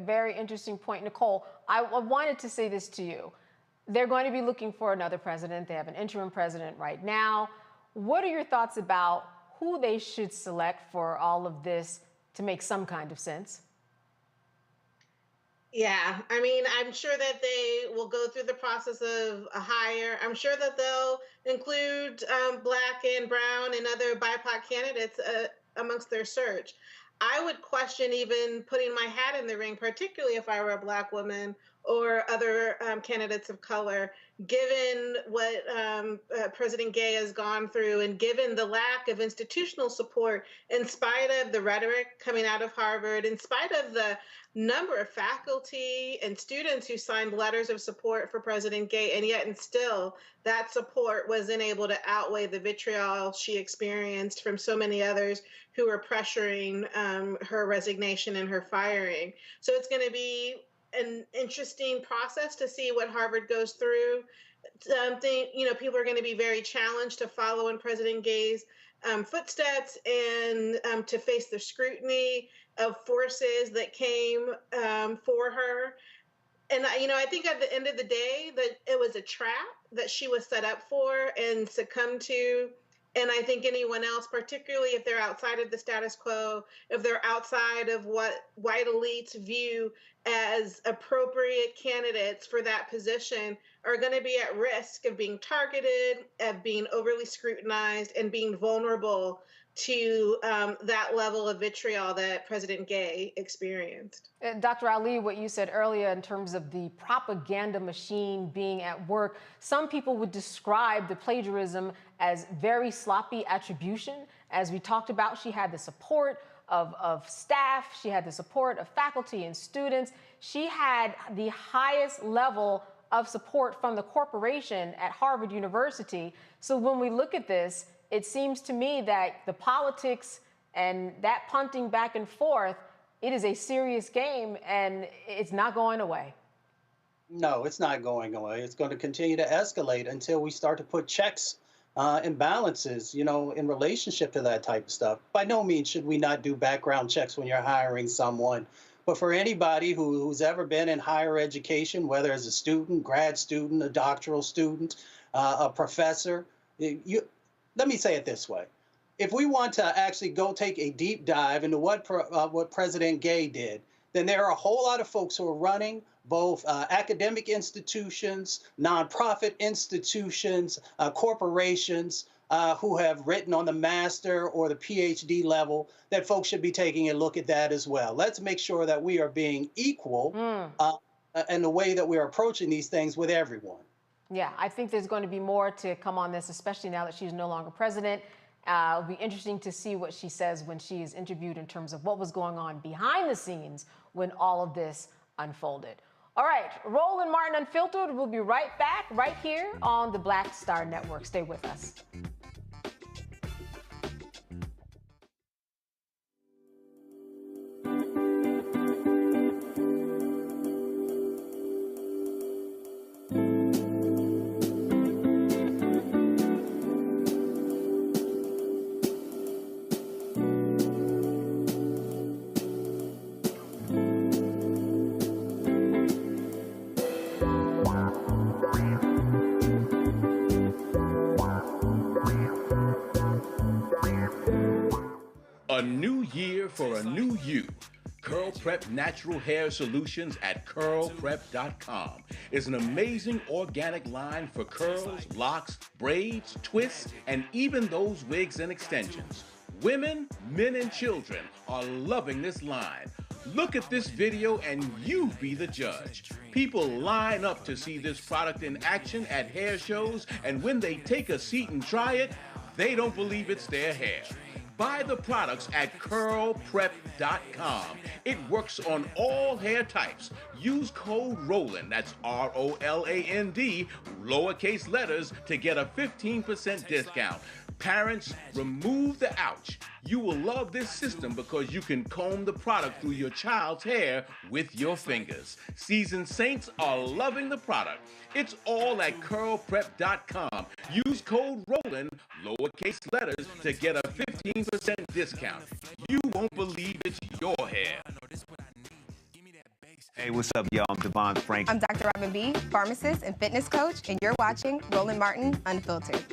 Very interesting point, Nicole. I wanted to say this to you. They're going to be looking for another president. They have an interim president right now. What are your thoughts about who they should select for all of this to make some kind of sense? Yeah, I mean, I'm sure that they will go through the process of a hire. I'm sure that they'll include Black and Brown and other BIPOC candidates amongst their search. I would question even putting my hat in the ring, particularly if I were a Black woman or other candidates of color, given what President Gay has gone through and given the lack of institutional support, in spite of the rhetoric coming out of Harvard, in spite of the number of faculty and students who signed letters of support for President Gay, and yet and still that support wasn't able to outweigh the vitriol she experienced from so many others who were pressuring her resignation and her firing. So it's going to be an interesting process to see what Harvard goes through. People are going to be very challenged to follow in President Gay's footsteps and to face the scrutiny of forces that came for her. And, I think at the end of the day that it was a trap that she was set up for and succumbed to. And I think anyone else, particularly if they're outside of the status quo, if they're outside of what white elites view as appropriate candidates for that position, are going to be at risk of being targeted, of being overly scrutinized, and being vulnerable to that level of vitriol that President Gay experienced. Dr. Ali, what you said earlier in terms of the propaganda machine being at work, some people would describe the plagiarism as very sloppy attribution. As we talked about, she had the support of staff, she had the support of faculty and students. She had the highest level of support from the corporation at Harvard University. So when we look at this, it seems to me that the politics and that punting back and forth, it is a serious game and it's not going away. No, it's not going away. It's going to continue to escalate until we start to put checks and balances, in relationship to that type of stuff. By no means should we not do background checks when you're hiring someone. But for anybody who's ever been in higher education, whether as a student, grad student, a doctoral student, a professor, let me say it this way. If we want to actually go take a deep dive into what President Gay did, then there are a whole lot of folks who are running both academic institutions, nonprofit institutions, corporations who have written on the master or the PhD level that folks should be taking a look at that as well. Let's make sure that we are being equal in the way that we're approaching these things with everyone. Yeah, I think there's going to be more to come on this, especially now that she's no longer president. It'll be interesting to see what she says when she is interviewed in terms of what was going on behind the scenes when all of this unfolded. All right, Roland Martin Unfiltered. We'll be right back right here on the Black Star Network. Stay with us. A new year for a new you. Curl Prep Natural Hair Solutions at curlprep.com is an amazing organic line for curls, locks, braids, twists, and even those wigs and extensions. Women, men, and children are loving this line. Look at this video and you be the judge. People line up to see this product in action at hair shows, and when they take a seat and try it, they don't believe it's their hair. Buy the products at curlprep.com. It works on all hair types. Use code ROLAND, that's ROLAND, lowercase letters, to get a 15% discount. Parents, remove the ouch. You will love this system because you can comb the product through your child's hair with your fingers. Seasoned saints are loving the product. It's all at curlprep.com. Use code ROLAND, lowercase letters, to get a 15% discount. You won't believe it's your hair. Hey, what's up, y'all? I'm Devon Frank. I'm Dr. Robin B., pharmacist and fitness coach, and you're watching Roland Martin Unfiltered.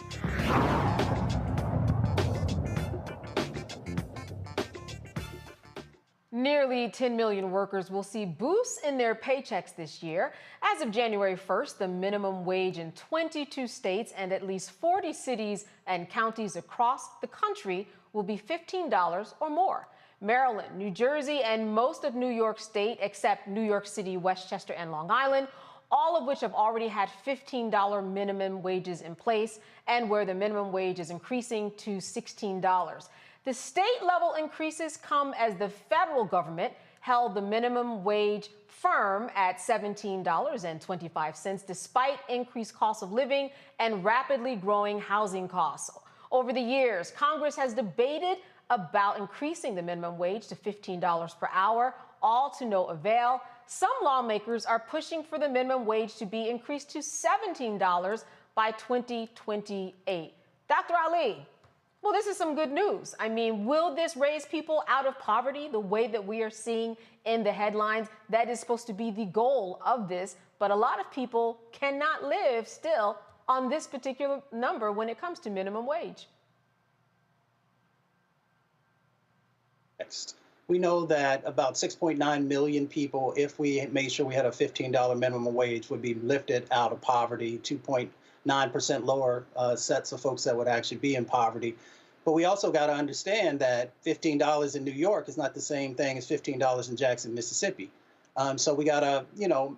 Nearly Nearly 10 million workers will see boosts in their paychecks this year. As of January 1st, the minimum wage in 22 states and at least 40 cities and counties across the country will be $15 or more. Maryland, New Jersey, and most of New York State, except New York City, Westchester, and Long Island, all of which have already had $15 minimum wages in place, and where the minimum wage is increasing to $16. The state-level increases come as the federal government held the minimum wage firm at $17.25, despite increased cost of living and rapidly growing housing costs. Over the years, Congress has debated about increasing the minimum wage to $15 per hour, all to no avail. Some lawmakers are pushing for the minimum wage to be increased to $17 by 2028. Dr. Ali, well, this is some good news. I mean, will this raise people out of poverty the way that we are seeing in the headlines? That is supposed to be the goal of this, but a lot of people cannot live still on this particular number when it comes to minimum wage. We know that about 6.9 million people, if we made sure we had a $15 minimum wage, would be lifted out of poverty, 2.9% lower sets of folks that would actually be in poverty. But we also got to understand that $15 in New York is not the same thing as $15 in Jackson, Mississippi. So we got to,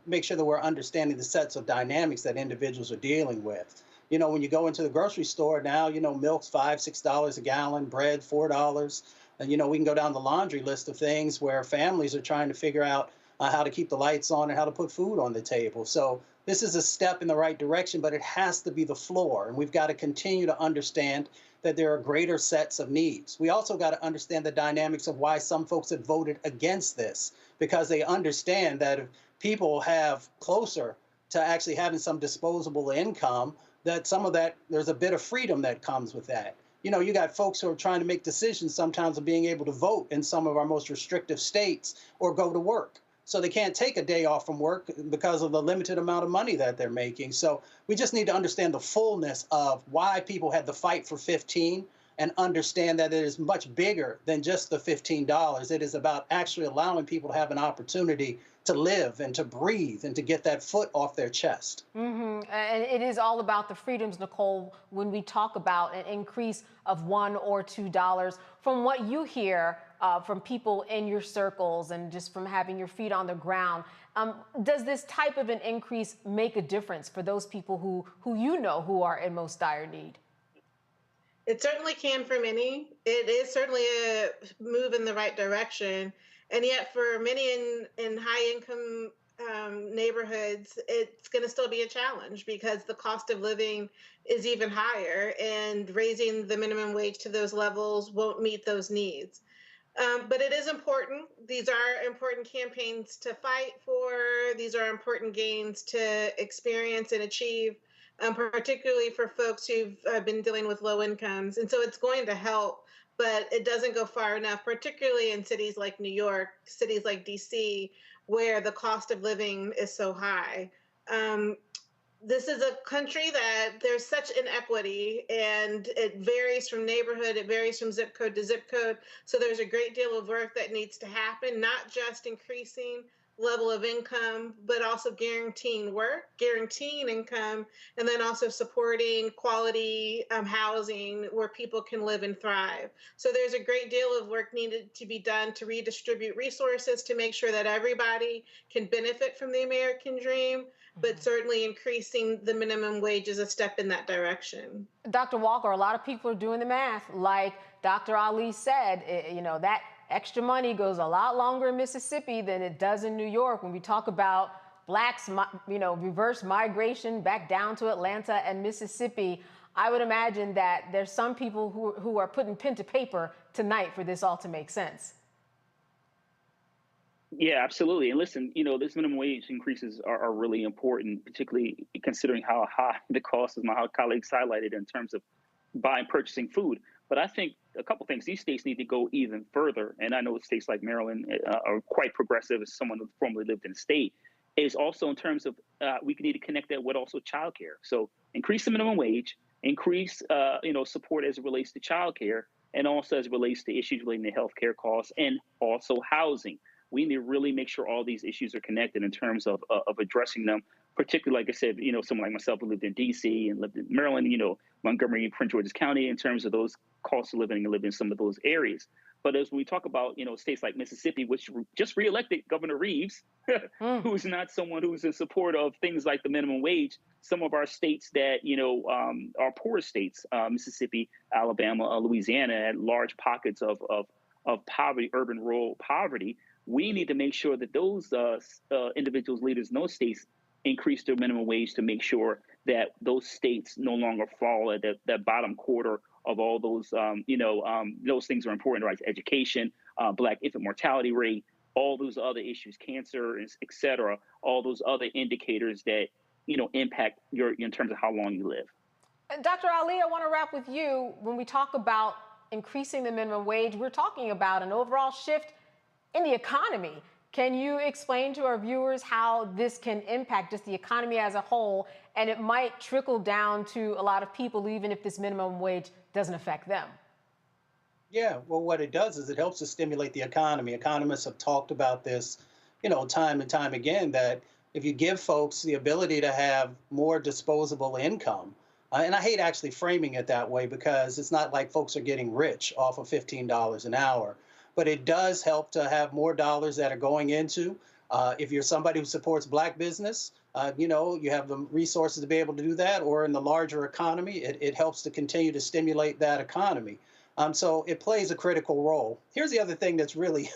make sure that we're understanding the sets of dynamics that individuals are dealing with. When you go into the grocery store now, milk's $5, $6 a gallon, bread $4. And, we can go down the laundry list of things where families are trying to figure out how to keep the lights on and how to put food on the table. So this is a step in the right direction, but it has to be the floor. And we've got to continue to understand that there are greater sets of needs. We also got to understand the dynamics of why some folks have voted against this, because they understand that if people have closer to actually having some disposable income, that some of that, there's a bit of freedom that comes with that. You got folks who are trying to make decisions sometimes of being able to vote in some of our most restrictive states or go to work. So they can't take a day off from work because of the limited amount of money that they're making. So we just need to understand the fullness of why people had the fight for 15 and understand that it is much bigger than just the $15. It is about actually allowing people to have an opportunity to live and to breathe and to get that foot off their chest. Mm-hmm. And it is all about the freedoms, Nicole, when we talk about an increase of $1 or $2. From what you hear from people in your circles and just from having your feet on the ground, does this type of an increase make a difference for those people who who are in most dire need? It certainly can for many. It is certainly a move in the right direction. And yet for many in high-income neighborhoods, it's going to still be a challenge because the cost of living is even higher, and raising the minimum wage to those levels won't meet those needs. But it is important. These are important campaigns to fight for. These are important gains to experience and achieve, particularly for folks who've been dealing with low incomes. And so it's going to help, but it doesn't go far enough, particularly in cities like New York, cities like DC, where the cost of living is so high. This is a country that there's such inequity, and it varies from neighborhood, it varies from zip code to zip code. So there's a great deal of work that needs to happen, not just increasing level of income, but also guaranteeing work, guaranteeing income, and then also supporting quality housing where people can live and thrive. So there's a great deal of work needed to be done to redistribute resources to make sure that everybody can benefit from the American dream, but certainly increasing the minimum wage is a step in that direction. Dr. Walker, a lot of people are doing the math. Like Dr. Ali said, that extra money goes a lot longer in Mississippi than it does in New York. When we talk about blacks, reverse migration back down to Atlanta and Mississippi, I would imagine that there's some people who are putting pen to paper tonight for this all to make sense. Yeah, absolutely. And listen, this minimum wage increases are really important, particularly considering how high the cost, as my colleagues highlighted, in terms of purchasing food. But I think a couple things. These states need to go even further. And I know states like Maryland are quite progressive, as someone who formerly lived in the state, is also in terms of we need to connect that with also childcare. So increase the minimum wage, increase support as it relates to childcare, and also as it relates to issues relating to healthcare costs and also housing. We need to really make sure all these issues are connected in terms of addressing them. Particularly, like I said, someone like myself who lived in D.C. and lived in Maryland, Montgomery and Prince George's County, in terms of those costs of living and living in some of those areas. But as we talk about, states like Mississippi, which just reelected Governor Reeves, who's not someone who's in support of things like the minimum wage. Some of our states that, are poor states, Mississippi, Alabama, Louisiana, had large pockets of poverty, urban rural poverty. We need to make sure that those individuals, leaders in those states, increase their minimum wage to make sure that those states no longer fall at that bottom quarter of all those, those things are important, right? Education, Black infant mortality rate, all those other issues, cancer, et cetera, all those other indicators that, impact in terms of how long you live. Dr. Ali, I want to wrap with you. When we talk about increasing the minimum wage, we're talking about an overall shift in the economy. Can you explain to our viewers how this can impact just the economy as a whole, and it might trickle down to a lot of people even if this minimum wage doesn't affect them? Yeah, well, what it does is it helps to stimulate the economy. Economists have talked about this, time and time again, that if you give folks the ability to have more disposable income, and I hate actually framing it that way because it's not like folks are getting rich off of $15 an hour, but it does help to have more dollars that are going into, if you're somebody who supports Black business, you have the resources to be able to do that, or in the larger economy, it helps to continue to stimulate that economy. So it plays a critical role. Here's the other thing that's really,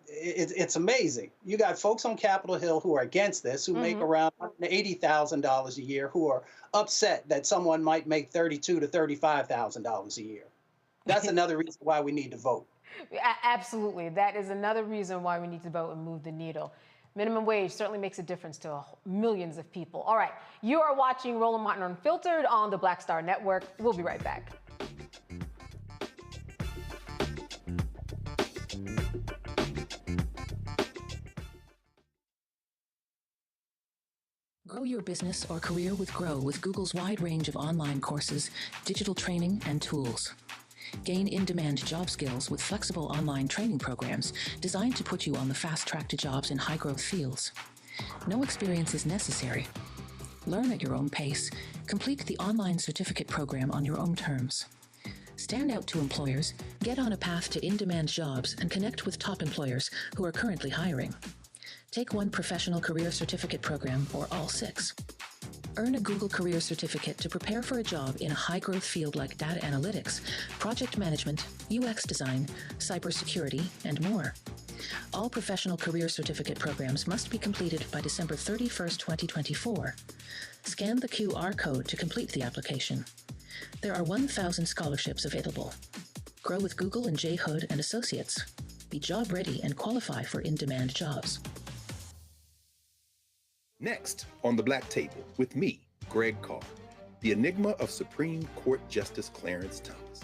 it's amazing. You got folks on Capitol Hill who are against this, who make around $80,000 a year, who are upset that someone might make $32,000 to $35,000 a year. That's another reason why we need to vote. Absolutely. That is another reason why we need to vote and move the needle. Minimum wage certainly makes a difference to millions of people. All right. You are watching Roland Martin Unfiltered on the Black Star Network. We'll be right back. Grow your business or career with Grow with Google's wide range of online courses, digital training, and tools. Gain in-demand job skills with flexible online training programs designed to put you on the fast track to jobs in high-growth fields. No experience is necessary. Learn at your own pace. Complete the online certificate program on your own terms. Stand out to employers, get on a path to in-demand jobs, and connect with top employers who are currently hiring. Take one professional career certificate program or all 6. Earn a Google Career Certificate to prepare for a job in a high-growth field like data analytics, project management, UX design, cybersecurity, and more. All professional career certificate programs must be completed by December 31st, 2024. Scan the QR code to complete the application. There are 1,000 scholarships available. Grow with Google and J. Hood and Associates. Be job ready and qualify for in-demand jobs. Next on the Black Table with me, Greg Carr, the enigma of Supreme Court Justice Clarence Thomas.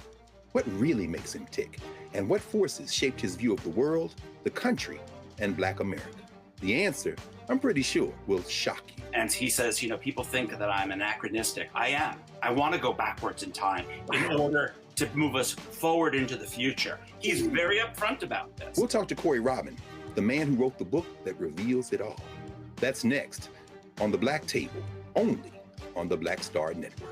What really makes him tick, and what forces shaped his view of the world, the country, and Black America? The answer, I'm pretty sure, will shock you. And he says, people think that I'm anachronistic. I am. I want to go backwards in time in order to move us forward into the future. He's very upfront about this. We'll talk to Corey Robin, the man who wrote the book that reveals it all. That's next on the Black Table, only on the Black Star Network.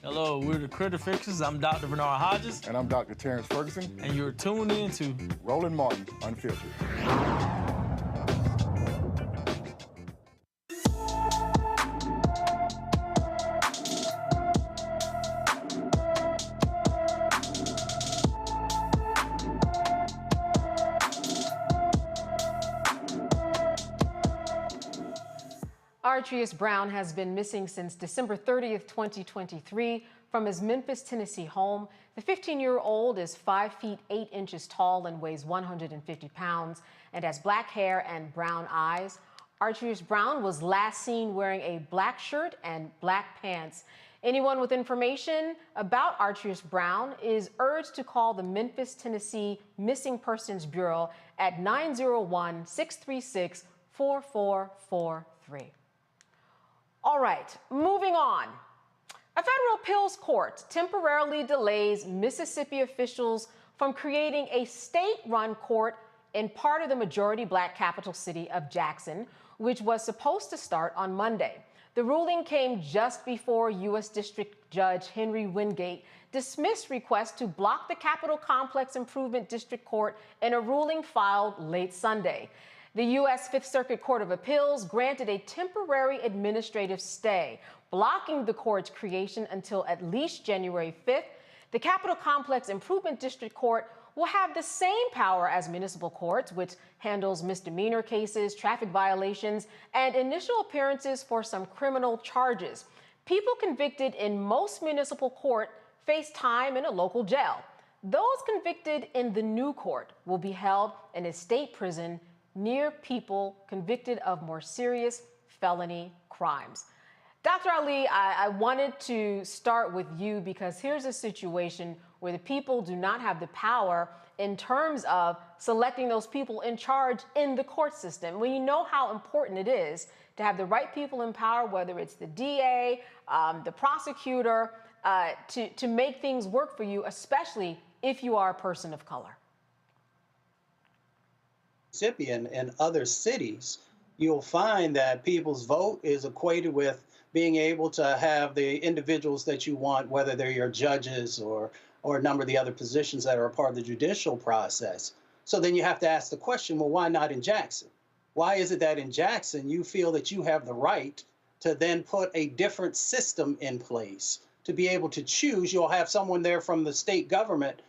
Hello, we're the Critter Fixers. I'm Dr. Bernard Hodges. And I'm Dr. Terrence Ferguson. And you're tuned in to Roland Martin Unfiltered. Artrius Brown has been missing since December 30th, 2023 from his Memphis, Tennessee home. The 15-year-old is 5 feet 8 inches tall and weighs 150 pounds and has black hair and brown eyes. Artrius Brown was last seen wearing a black shirt and black pants. Anyone with information about Artrius Brown is urged to call the Memphis, Tennessee Missing Persons Bureau at 901-636-4443. All right, moving on. A federal appeals court temporarily delays Mississippi officials' from creating a state-run court in part of the majority Black capital city of Jackson, which was supposed to start on Monday. The ruling came just before U.S. District Judge Henry Wingate dismissed requests to block the Capitol Complex Improvement District Court in a ruling filed late Sunday. The U.S. Fifth Circuit Court of Appeals granted a temporary administrative stay, blocking the court's creation until at least January 5th. The Capitol Complex Improvement District Court will have the same power as municipal courts, which handles misdemeanor cases, traffic violations, and initial appearances for some criminal charges. People convicted in most municipal court face time in a local jail. Those convicted in the new court will be held in a state prison near people convicted of more serious felony crimes. Dr. Ali, I wanted to start with you because here's a situation where the people do not have the power in terms of selecting those people in charge in the court system. When you know how important it is to have the right people in power, whether it's the DA, the prosecutor, to make things work for you, especially if you are a person of color. Mississippi and other cities, you'll find that people's vote is equated with being able to have the individuals that you want, whether they're your judges or a number of the other positions that are a part of the judicial process. So then you have to ask the question, well, why not in Jackson? Why is it that in Jackson you feel that you have the right to then put a different system in place to be able to choose? You'll have someone there from the state government,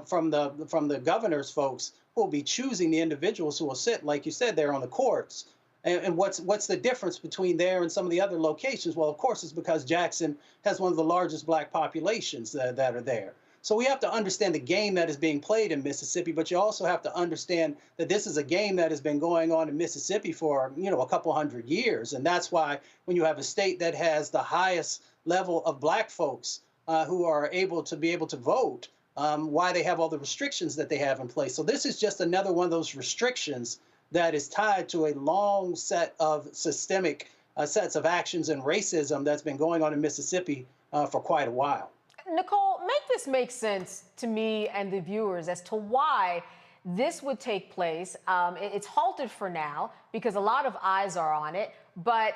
from the governor's folks, who will be choosing the individuals who will sit, like you said, there on the courts. And what's the difference between there and some of the other locations? Well, of course, it's because Jackson has one of the largest Black populations that are there. So we have to understand the game that is being played in Mississippi, but you also have to understand that this is a game that has been going on in Mississippi for, a couple hundred years. And that's why when you have a state that has the highest level of Black folks who are able to vote, why they have all the restrictions that they have in place. So this is just another one of those restrictions that is tied to a long set of systemic sets of actions and racism that's been going on in Mississippi for quite a while. Nicole, make this make sense to me and the viewers as to why this would take place. It's halted for now because a lot of eyes are on it, but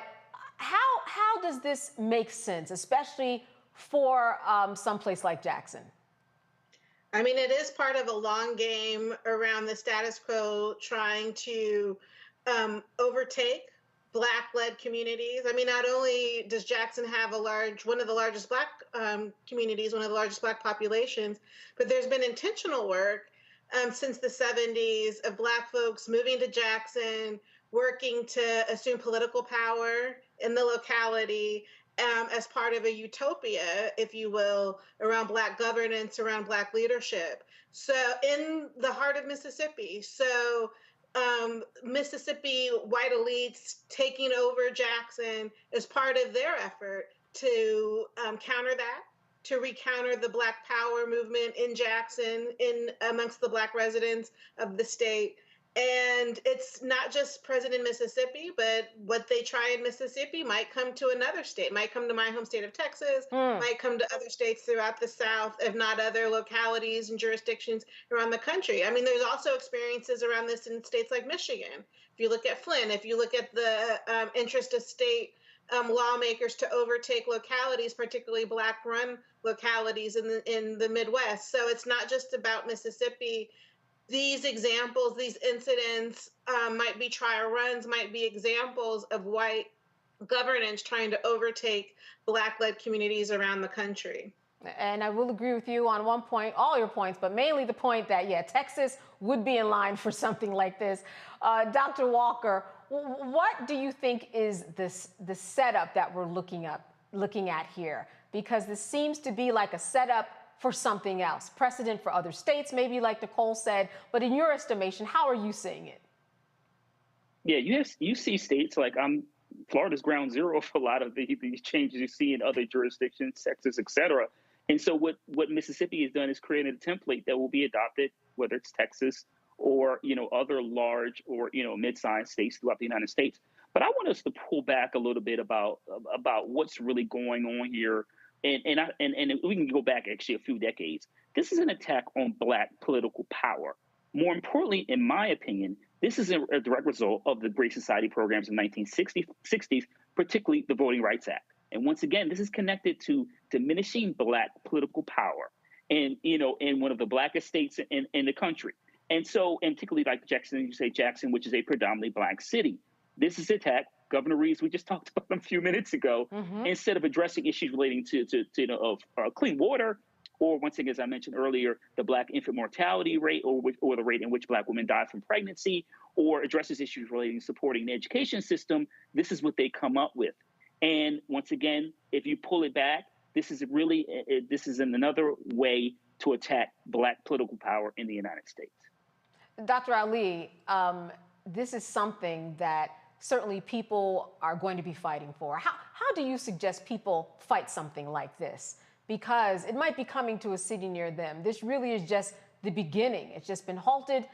how does this make sense, especially for someplace like Jackson? I mean, it is part of a long game around the status quo trying to overtake Black-led communities. I mean, not only does Jackson have one of the largest Black communities, one of the largest Black populations, but there's been intentional work since the 70s of Black folks moving to Jackson, working to assume political power in the locality, as part of a utopia, if you will, around Black governance, around Black leadership. So in the heart of Mississippi. So Mississippi white elites taking over Jackson is part of their effort to counter that, to recounter the Black power movement in Jackson, amongst the Black residents of the state. And it's not just present in Mississippi, but what they try in Mississippi might come to another state, might come to my home state of Texas, might come to other states throughout the South, if not other localities and jurisdictions around the country. I mean, there's also experiences around this in states like Michigan. If you look at Flint, if you look at the interest of state lawmakers to overtake localities, particularly Black-run localities in the Midwest. So it's not just about Mississippi. These examples, these incidents might be trial runs, might be examples of white governance trying to overtake Black-led communities around the country. And I will agree with you on one point, all your points, but mainly the point that, Texas would be in line for something like this. Dr. Walker, what do you think is the setup that we're looking at here? Because this seems to be like a setup for something else, precedent for other states, maybe like Nicole said, but in your estimation, how are you seeing it? Yeah, you see states like Florida's ground zero for a lot of these changes you see in other jurisdictions, Texas, et cetera. And so what Mississippi has done is created a template that will be adopted, whether it's Texas or, other large or, mid-sized states throughout the United States. But I want us to pull back a little bit about what's really going on here and we can go back actually a few decades. This is an attack on Black political power. More importantly, in my opinion, this is a direct result of the Great Society programs in the 1960s, particularly the Voting Rights Act. And once again, this is connected to diminishing Black political power in one of the blackest states in the country. And so, and particularly like Jackson, which is a predominantly Black city. This is attack. Governor Reeves, we just talked about him a few minutes ago, instead of addressing issues relating to clean water, or once again, as I mentioned earlier, the Black infant mortality rate, or the rate in which Black women die from pregnancy, or addresses issues relating to supporting the education system, this is what they come up with. And once again, if you pull it back, this is another way to attack Black political power in the United States. Dr. Ali, this is something that certainly people are going to be fighting for. How do you suggest people fight something like this? Because it might be coming to a city near them. This really is just the beginning. It's just been halted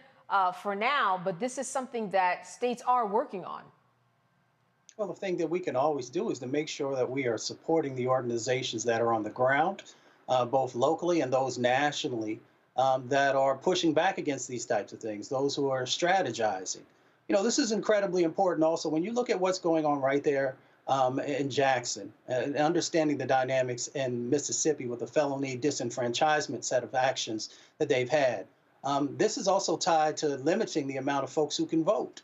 for now, but this is something that states are working on. Well, the thing that we can always do is to make sure that we are supporting the organizations that are on the ground, both locally and those nationally, that are pushing back against these types of things, those who are strategizing. This is incredibly important also when you look at what's going on right there in Jackson, and understanding the dynamics in Mississippi with the felony disenfranchisement set of actions that they've had. This is also tied to limiting the amount of folks who can vote.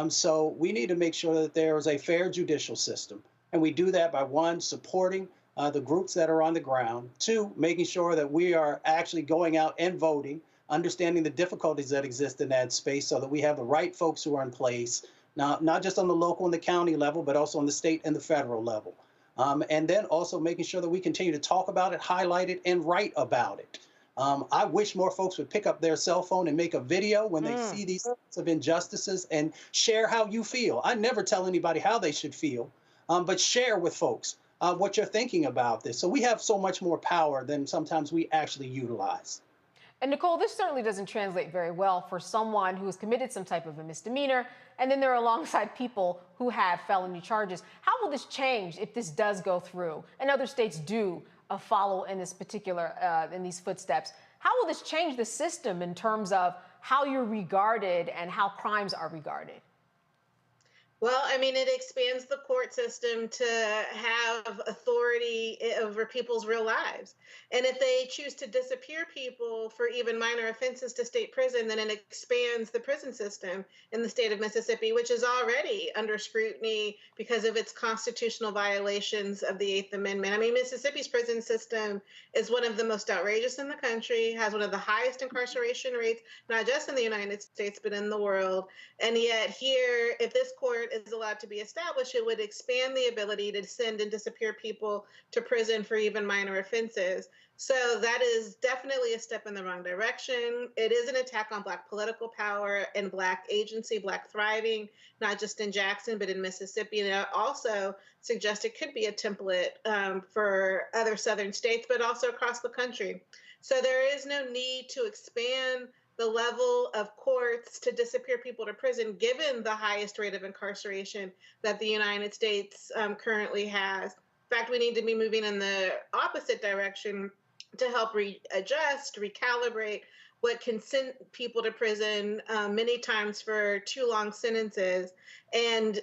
So we need to make sure that there is a fair judicial system. And we do that by, one, supporting the groups that are on the ground, two, making sure that we are actually going out and voting, understanding the difficulties that exist in that space so that we have the right folks who are in place, not just on the local and the county level, but also on the state and the federal level. And then also making sure that we continue to talk about it, highlight it, and write about it. I wish more folks would pick up their cell phone and make a video when they see these sorts of injustices and share how you feel. I never tell anybody how they should feel, but share with folks what you're thinking about this. So we have so much more power than sometimes we actually utilize. And Nicole, this certainly doesn't translate very well for someone who has committed some type of a misdemeanor, and then they're alongside people who have felony charges. How will this change if this does go through and other states do follow in this particular, in these footsteps? How will this change the system in terms of how you're regarded and how crimes are regarded? Well, I mean, it expands the court system to have authority over people's real lives. And if they choose to disappear people for even minor offenses to state prison, then it expands the prison system in the state of Mississippi, which is already under scrutiny because of its constitutional violations of the Eighth Amendment. I mean, Mississippi's prison system is one of the most outrageous in the country, has one of the highest incarceration rates, not just in the United States, but in the world. And yet here, if this court is allowed to be established, it would expand the ability to send and disappear people to prison for even minor offenses. So that is definitely a step in the wrong direction. It is an attack on Black political power and Black agency, Black thriving, not just in Jackson, but in Mississippi. And it also suggests it could be a template for other Southern states, but also across the country. So there is no need to expand the level of courts to disappear people to prison, given the highest rate of incarceration that the United States currently has. In fact, we need to be moving in the opposite direction to help readjust, recalibrate what can send people to prison many times for too long sentences, and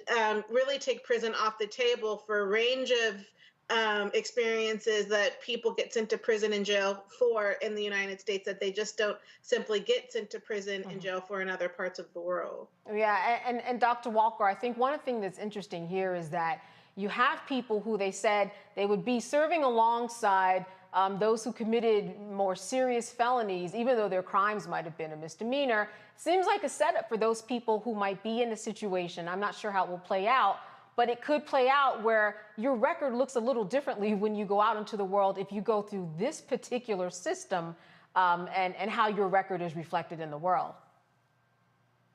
really take prison off the table for a range of experiences that people get sent to prison and jail for in the United States that they just don't simply get sent to prison and jail for in other parts of the world. Yeah, and Dr. Walker, I think one of the things that's interesting here is that you have people who they said they would be serving alongside those who committed more serious felonies, even though their crimes might have been a misdemeanor. Seems like a setup for those people who might be in a situation. I'm not sure how it will play out, but it could play out where your record looks a little differently when you go out into the world if you go through this particular system and how your record is reflected in the world.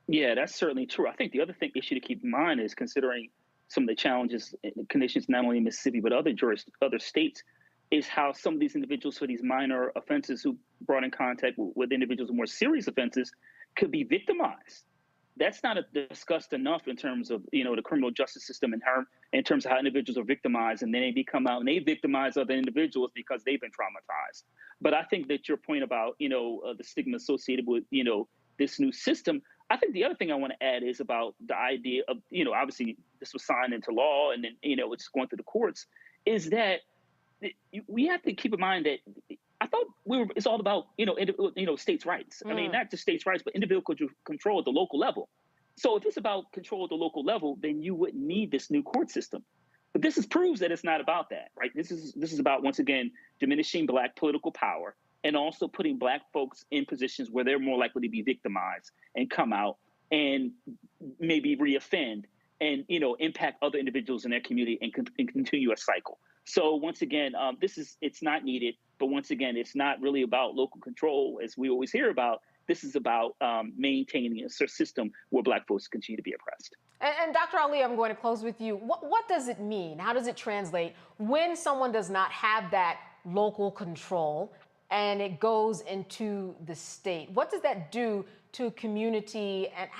Yeah, that's certainly true. I think the other issue to keep in mind is considering some of the challenges and conditions not only in Mississippi but other states, is how some of these individuals for these minor offenses who brought in contact with individuals with more serious offenses could be victimized. That's not discussed enough in terms of the criminal justice system in terms of how individuals are victimized, and then they come out and they victimize other individuals because they've been traumatized. But I think that your point about, the stigma associated with, this new system, I think the other thing I want to add is about the idea of, obviously this was signed into law and then, it's going through the courts, is that we have to keep in mind that I thought it's all about, states' rights. I mean, not just states' rights, but individual control at the local level. So if it's about control at the local level, then you wouldn't need this new court system. But this proves that it's not about that, right? This is about, once again, diminishing Black political power and also putting Black folks in positions where they're more likely to be victimized and come out and maybe reoffend and, impact other individuals in their community and continue a cycle. So once again, it's not needed, but once again, it's not really about local control as we always hear about. This is about maintaining a system where Black folks continue to be oppressed. And Dr. Ali, I'm going to close with you. What does it mean? How does it translate when someone does not have that local control and it goes into the state? What does that do to a community, and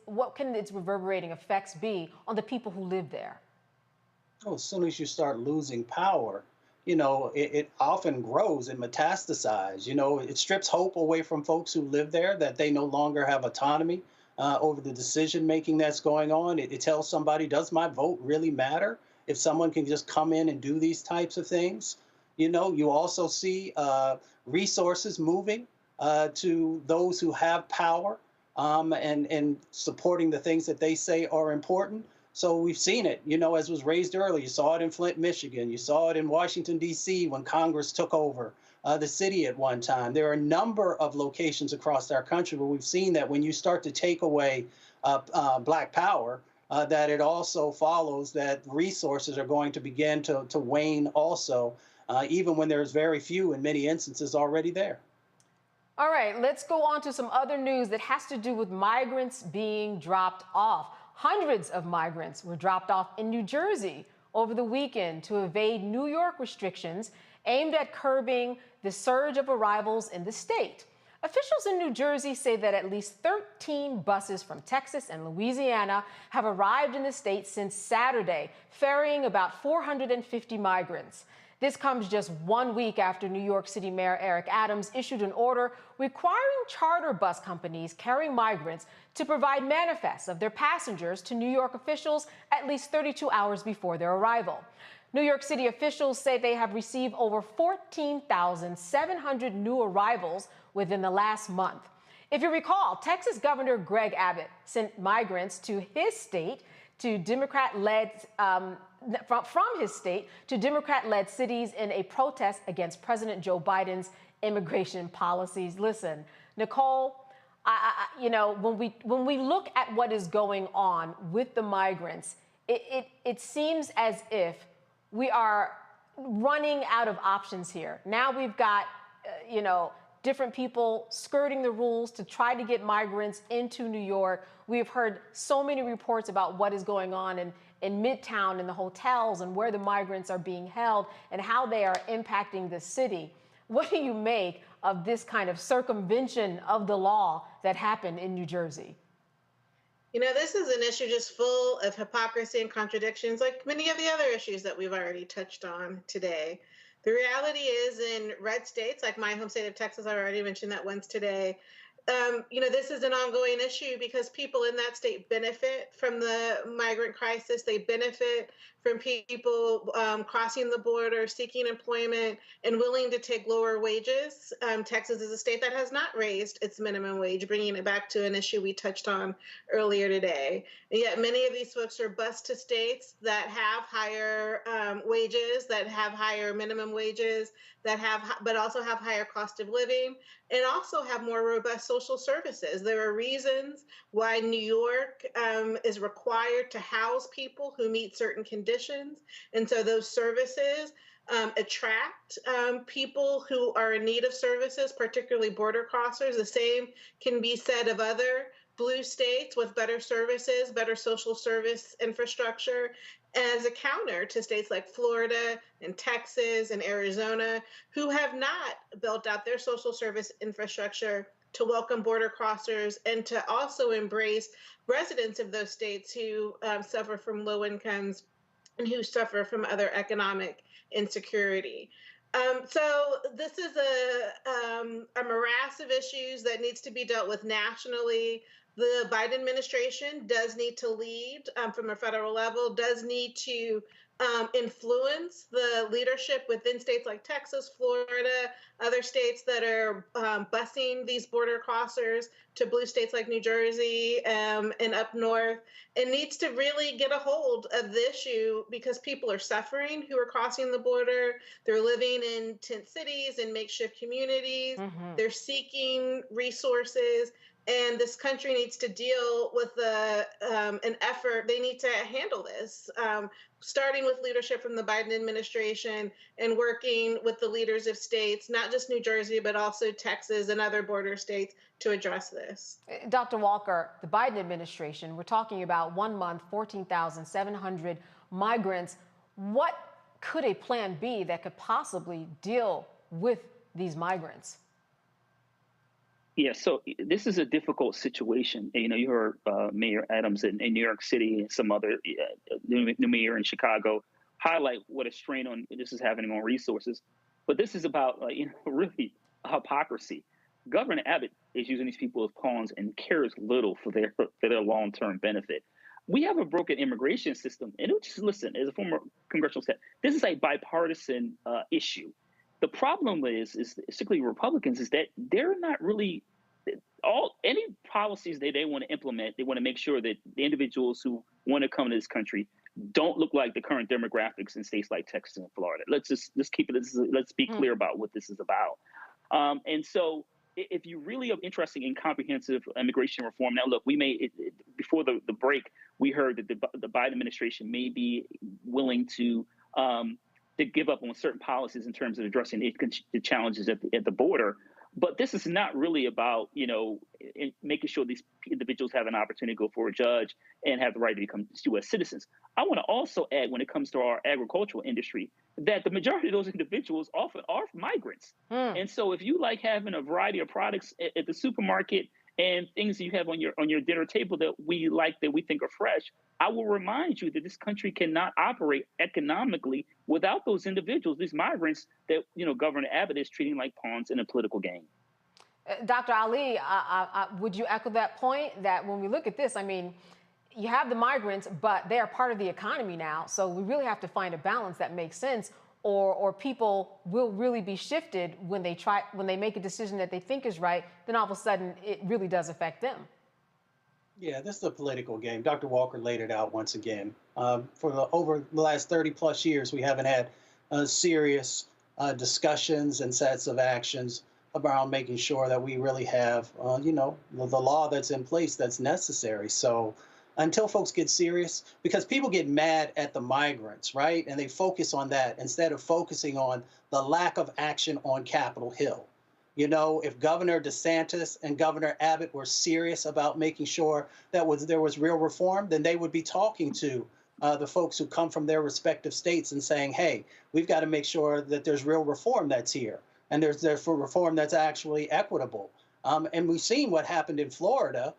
what can its reverberating effects be on the people who live there? Oh, as soon as you start losing power, it often grows and metastasizes. It strips hope away from folks who live there, that they no longer have autonomy over the decision making that's going on. It tells somebody, does my vote really matter if someone can just come in and do these types of things? You also see resources moving to those who have power and supporting the things that they say are important. So we've seen it, as was raised earlier. You saw it in Flint, Michigan. You saw it in Washington, D.C. when Congress took over the city at one time. There are a number of locations across our country where we've seen that when you start to take away Black power, that it also follows that resources are going to begin to wane also, even when there's very few in many instances already there. All right, let's go on to some other news that has to do with migrants being dropped off. Hundreds of migrants were dropped off in New Jersey over the weekend to evade New York restrictions aimed at curbing the surge of arrivals in the state. Officials in New Jersey say that at least 13 buses from Texas and Louisiana have arrived in the state since Saturday, ferrying about 450 migrants. This comes just 1 week after New York City Mayor Eric Adams issued an order requiring charter bus companies carrying migrants to provide manifests of their passengers to New York officials at least 32 hours before their arrival. New York City officials say they have received over 14,700 new arrivals within the last month. If you recall, Texas Governor Greg Abbott sent migrants to his state to Democrat-led from his state to Democrat-led cities in a protest against President Joe Biden's immigration policies. Listen, Nicole, when we look at what is going on with the migrants, it seems as if we are running out of options here. Now we've got, different people skirting the rules to try to get migrants into New York. We've heard so many reports about what is going on in Midtown, in the hotels, and where the migrants are being held and how they are impacting the city. What do you make of this kind of circumvention of the law that happened in New Jersey? This is an issue just full of hypocrisy and contradictions, like many of the other issues that we've already touched on today. The reality is, in red states, like my home state of Texas, I already mentioned that once today, this is an ongoing issue because people in that state benefit from the migrant crisis. They benefit from people crossing the border, seeking employment, and willing to take lower wages. Texas is a state that has not raised its minimum wage, bringing it back to an issue we touched on earlier today. And yet many of these folks are bused to states that have higher wages, that have higher minimum wages, but also have higher cost of living, and also have more robust social services. There are reasons why New York is required to house people who meet certain conditions. And so those services attract people who are in need of services, particularly border crossers. The same can be said of other blue states with better services, better social service infrastructure, as a counter to states like Florida and Texas and Arizona, who have not built out their social service infrastructure to welcome border crossers and to also embrace residents of those states who suffer from low incomes and who suffer from other economic insecurity. So this is a morass of issues that needs to be dealt with nationally. The Biden administration does need to lead from a federal level, does need to influence the leadership within states like Texas, Florida, other states that are busing these border crossers to blue states like New Jersey and up north. It needs to really get a hold of the issue because people are suffering who are crossing the border. They're living in tent cities and makeshift communities. They're seeking resources. And this country needs to deal with an effort. They need to handle this, starting with leadership from the Biden administration and working with the leaders of states, not just New Jersey, but also Texas and other border states to address this. Dr. Walker, the Biden administration, we're talking about 1 month, 14,700 migrants. What could a plan be that could possibly deal with these migrants? Yeah, so this is a difficult situation. You know, you heard Mayor Adams in New York City and some other new mayor in Chicago highlight what a strain on this is having on resources. But this is about, really hypocrisy. Governor Abbott is using these people as pawns and cares little for their long-term benefit. We have a broken immigration system. And listen, as a former congressional staff, this is a bipartisan issue. The problem is particularly Republicans, is that they're not really any policies that they want to implement. They want to make sure that the individuals who want to come to this country don't look like the current demographics in states like Texas and Florida. Let's keep it. Let's be clear about what this is about. And so, if you really are interested in comprehensive immigration reform, now look, we may before the break, we heard that the Biden administration may be willing to give up on certain policies in terms of addressing the challenges at the border. But this is not really about, making sure these individuals have an opportunity to go for a judge and have the right to become U.S. citizens. I want to also add, when it comes to our agricultural industry, that the majority of those individuals often are migrants. And so if you like having a variety of products at the supermarket and things that you have on your dinner table that we like, that we think are fresh, I will remind you that this country cannot operate economically without those individuals, these migrants that Governor Abbott is treating like pawns in a political game. Dr. Ali, would you echo that point, that when we look at this, I mean, you have the migrants, but they are part of the economy now, so we really have to find a balance that makes sense, or people will really be shifted when they make a decision that they think is right, then all of a sudden it really does affect them. Yeah, this is a political game. Dr. Walker laid it out once again. Over the last 30 plus years, we haven't had serious discussions and sets of actions around making sure that we really have, the law that's in place that's necessary. So until folks get serious, because people get mad at the migrants, right? And they focus on that instead of focusing on the lack of action on Capitol Hill. If Governor DeSantis and Governor Abbott were serious about making sure that there was real reform, then they would be talking to the folks who come from their respective states and saying, hey, we've got to make sure that there's real reform that's here. And there's reform that's actually equitable. And we've seen what happened in Florida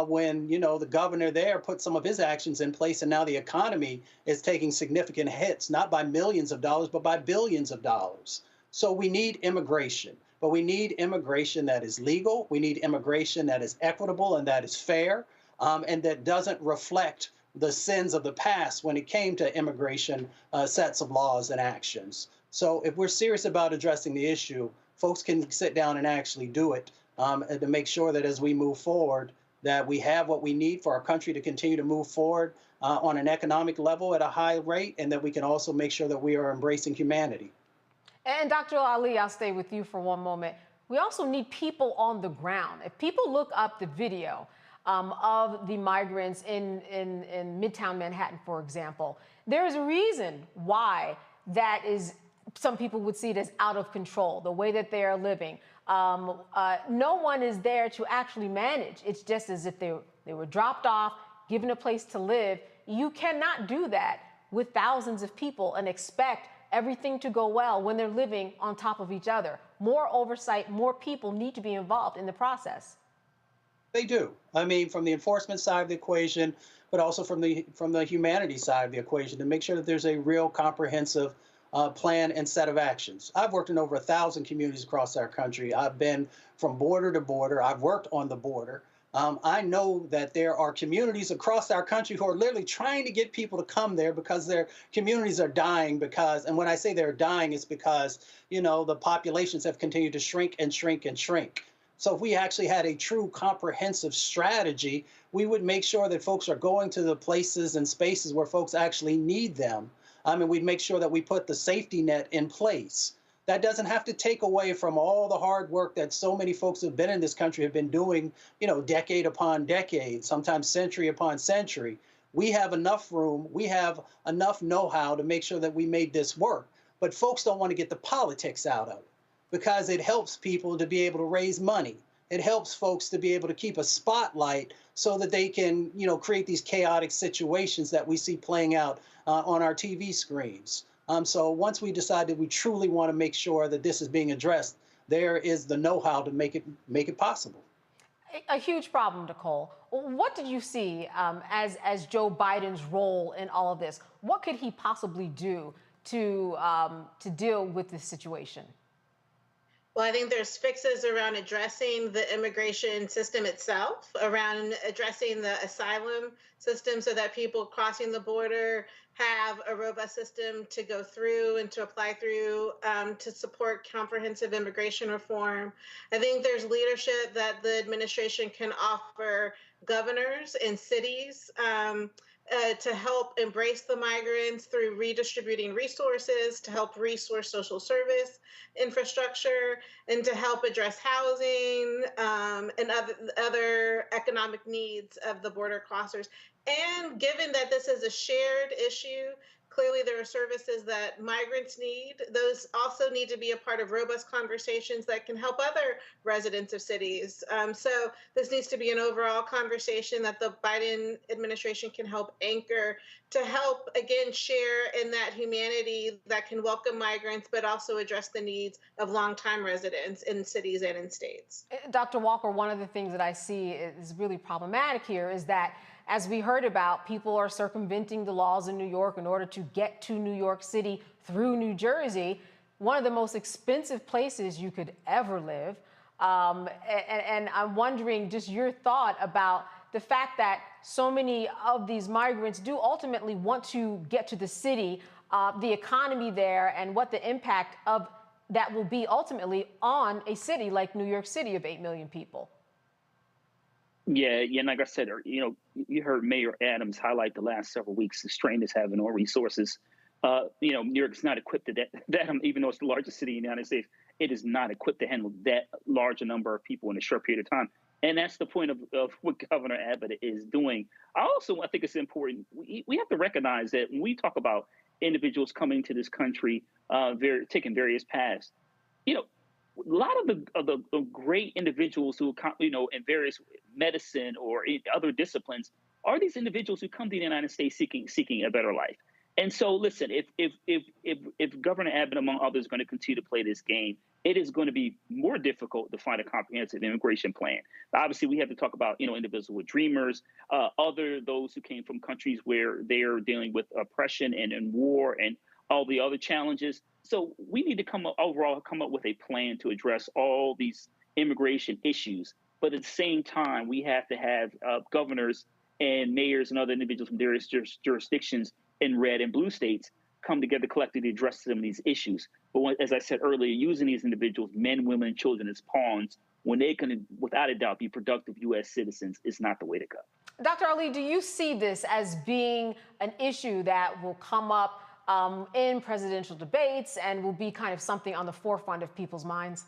when, the governor there put some of his actions in place, and now the economy is taking significant hits, not by millions of dollars, but by billions of dollars. So we need immigration. But we need immigration that is legal. We need immigration that is equitable and that is fair, and that doesn't reflect the sins of the past when it came to immigration sets of laws and actions. So if we're serious about addressing the issue, folks can sit down and actually do it to make sure that as we move forward, that we have what we need for our country to continue to move forward on an economic level at a high rate, and that we can also make sure that we are embracing humanity. And Dr. Ali, I'll stay with you for one moment. We also need people on the ground. If people look up the video of the migrants in Midtown Manhattan, for example, there is a reason why that is, some people would see it as out of control, the way that they are living. No one is there to actually manage. It's just as if they were dropped off, given a place to live. You cannot do that with thousands of people and expect everything to go well when they're living on top of each other. More oversight, more people need to be involved in the process. They do. I mean, from the enforcement side of the equation, but also from the humanities side of the equation to make sure that there's a real comprehensive plan and set of actions. I've worked in over 1,000 communities across our country. I've been from border to border. I've worked on the border. I know that there are communities across our country who are literally trying to get people to come there because their communities are dying and when I say they're dying, it's because, the populations have continued to shrink and shrink and shrink. So if we actually had a true comprehensive strategy, we would make sure that folks are going to the places and spaces where folks actually need them. And we'd make sure that we put the safety net in place. That doesn't have to take away from all the hard work that so many folks who've been in this country have been doing, decade upon decade, sometimes century upon century. We have enough room, we have enough know-how to make sure that we made this work. But folks don't want to get the politics out of it because it helps people to be able to raise money. It helps folks to be able to keep a spotlight so that they can, create these chaotic situations that we see playing out on our TV screens. So once we decide that we truly want to make sure that this is being addressed, there is the know-how to make it possible. A huge problem, Nicole. What did you see as Joe Biden's role in all of this? What could he possibly do to deal with this situation? Well, I think there's fixes around addressing the immigration system itself, around addressing the asylum system so that people crossing the border have a robust system to go through and to apply through to support comprehensive immigration reform. I think there's leadership that the administration can offer governors and cities to help embrace the migrants through redistributing resources, to help resource social service infrastructure, and to help address housing and other economic needs of the border crossers. And given that this is a shared issue, clearly there are services that migrants need. Those also need to be a part of robust conversations that can help other residents of cities. So this needs to be an overall conversation that the Biden administration can help anchor to help, again, share in that humanity that can welcome migrants, but also address the needs of longtime residents in cities and in states. Dr. Walker, one of the things that I see is really problematic here is that, as we heard about, people are circumventing the laws in New York in order to get to New York City through New Jersey, one of the most expensive places you could ever live. And I'm wondering just your thought about the fact that so many of these migrants do ultimately want to get to the city, the economy there, and what the impact of that will be ultimately on a city like New York City of 8 million people. Yeah, like I said, you heard Mayor Adams highlight the last several weeks the strain is having on resources. New York's not equipped to that even though it's the largest city in the United States, it is not equipped to handle that large a number of people in a short period of time. And that's the point of what Governor Abbott is doing. I think it's important. We have to recognize that when we talk about individuals coming to this country, taking various paths, a lot of the great individuals who, in various medicine or in other disciplines are these individuals who come to the United States seeking a better life. And so, listen, if Governor Abbott, among others, is going to continue to play this game, it is going to be more difficult to find a comprehensive immigration plan. Obviously, we have to talk about, individuals with dreamers, those who came from countries where they are dealing with oppression and war and all the other challenges. So we need to come up with a plan to address all these immigration issues. But at the same time, we have to have governors and mayors and other individuals from various jurisdictions in red and blue states come together collectively to address some of these issues. But as I said earlier, using these individuals, men, women, and children, as pawns, when they can, without a doubt, be productive U.S. citizens, is not the way to go. Dr. Ali, do you see this as being an issue that will come up in presidential debates and will be kind of something on the forefront of people's minds?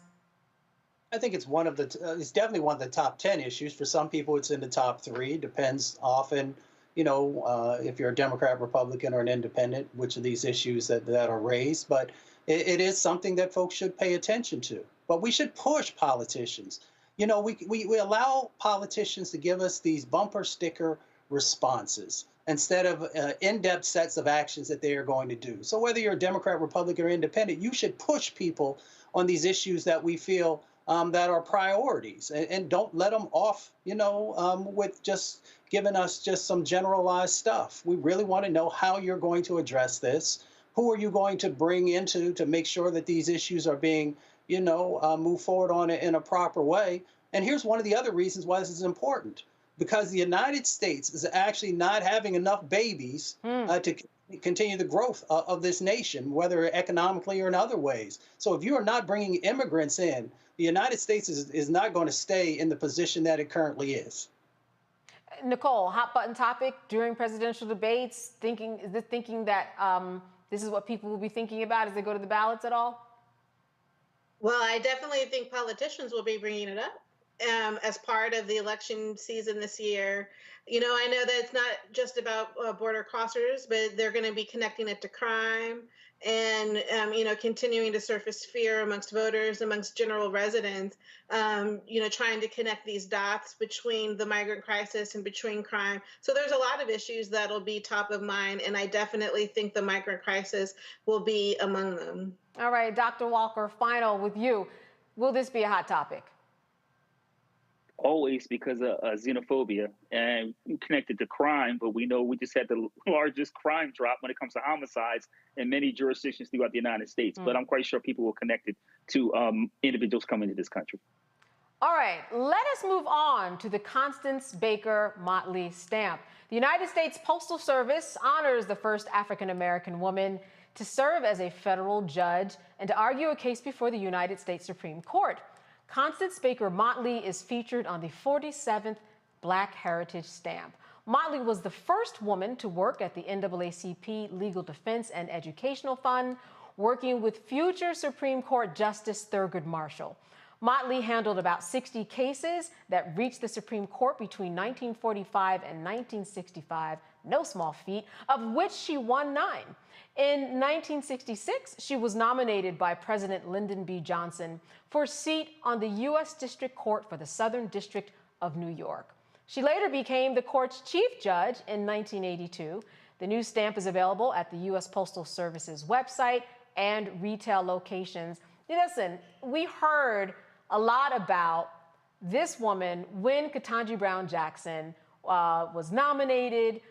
I think it's it's definitely one of the top 10 issues. For some people, it's in the top 3. Depends often, if you're a Democrat, Republican, or an independent, which of these issues that are raised. But it is something that folks should pay attention to. But we should push politicians. We allow politicians to give us these bumper sticker responses instead of in-depth sets of actions that they are going to do. So whether you're a Democrat, Republican, or independent, you should push people on these issues that we feel that are priorities, and don't let them off, with just giving us just some generalized stuff. We really want to know how you're going to address this. Who are you going to bring into to make sure that these issues are being, moved forward on it in a proper way? And here's one of the other reasons why this is important. Because the United States is actually not having enough babies to continue the growth of this nation, whether economically or in other ways. So if you are not bringing immigrants in, the United States is not going to stay in the position that it currently is. Nicole, hot button topic during presidential debates, thinking that this is what people will be thinking about as they go to the ballots at all? Well, I definitely think politicians will be bringing it up as part of the election season this year. I know that it's not just about border crossers, but they're going to be connecting it to crime and, continuing to surface fear amongst voters, amongst general residents, trying to connect these dots between the migrant crisis and between crime. So there's a lot of issues that'll be top of mind, and I definitely think the migrant crisis will be among them. All right, Dr. Walker, final with you. Will this be a hot topic? Always, because of xenophobia and connected to crime. But we know we just had the largest crime drop when it comes to homicides in many jurisdictions throughout the United States. But I'm quite sure people will connect it to individuals coming to this country. All right, let us move on to the Constance Baker Motley stamp. The United States Postal Service honors the first African-American woman to serve as a federal judge and to argue a case before the United States Supreme Court. Constance Baker Motley is featured on the 47th Black Heritage Stamp. Motley was the first woman to work at the NAACP Legal Defense and Educational Fund, working with future Supreme Court Justice Thurgood Marshall. Motley handled about 60 cases that reached the Supreme Court between 1945 and 1965, no small feat, of which she won 9. In 1966, she was nominated by President Lyndon B. Johnson for a seat on the U.S. District Court for the Southern District of New York. She later became the court's chief judge in 1982. The new stamp is available at the U.S. Postal Service's website and retail locations. Listen, we heard a lot about this woman when Ketanji Brown Jackson was nominated,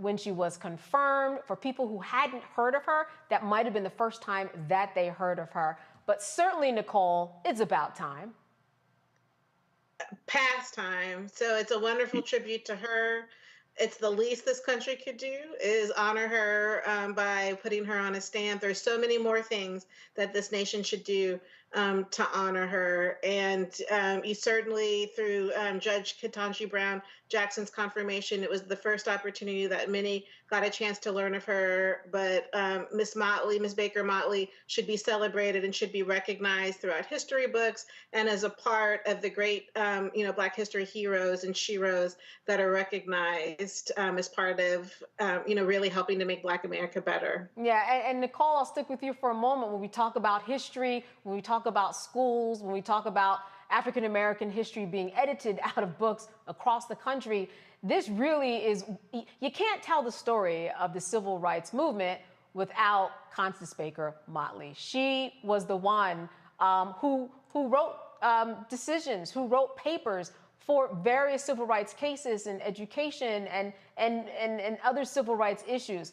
when she was confirmed. For people who hadn't heard of her, that might have been the first time that they heard of her. But certainly, Nicole, it's about time. Past time. So it's a wonderful tribute to her. It's the least this country could do is honor her by putting her on a stamp. There's so many more things that this nation should do to honor her. And you certainly, through Judge Ketanji Brown Jackson's confirmation, it was the first opportunity that many got a chance to learn of her. But Miss Baker Motley should be celebrated and should be recognized throughout history books and as a part of the great, Black history heroes and sheroes that are recognized as part of, really helping to make Black America better. Yeah, and Nicole, I'll stick with you for a moment. When we talk about history, when we talk about schools, when we talk about African-American history being edited out of books across the country, this really is, you can't tell the story of the civil rights movement without Constance Baker Motley. She was the one who wrote decisions, who wrote papers for various civil rights cases in education and other civil rights issues.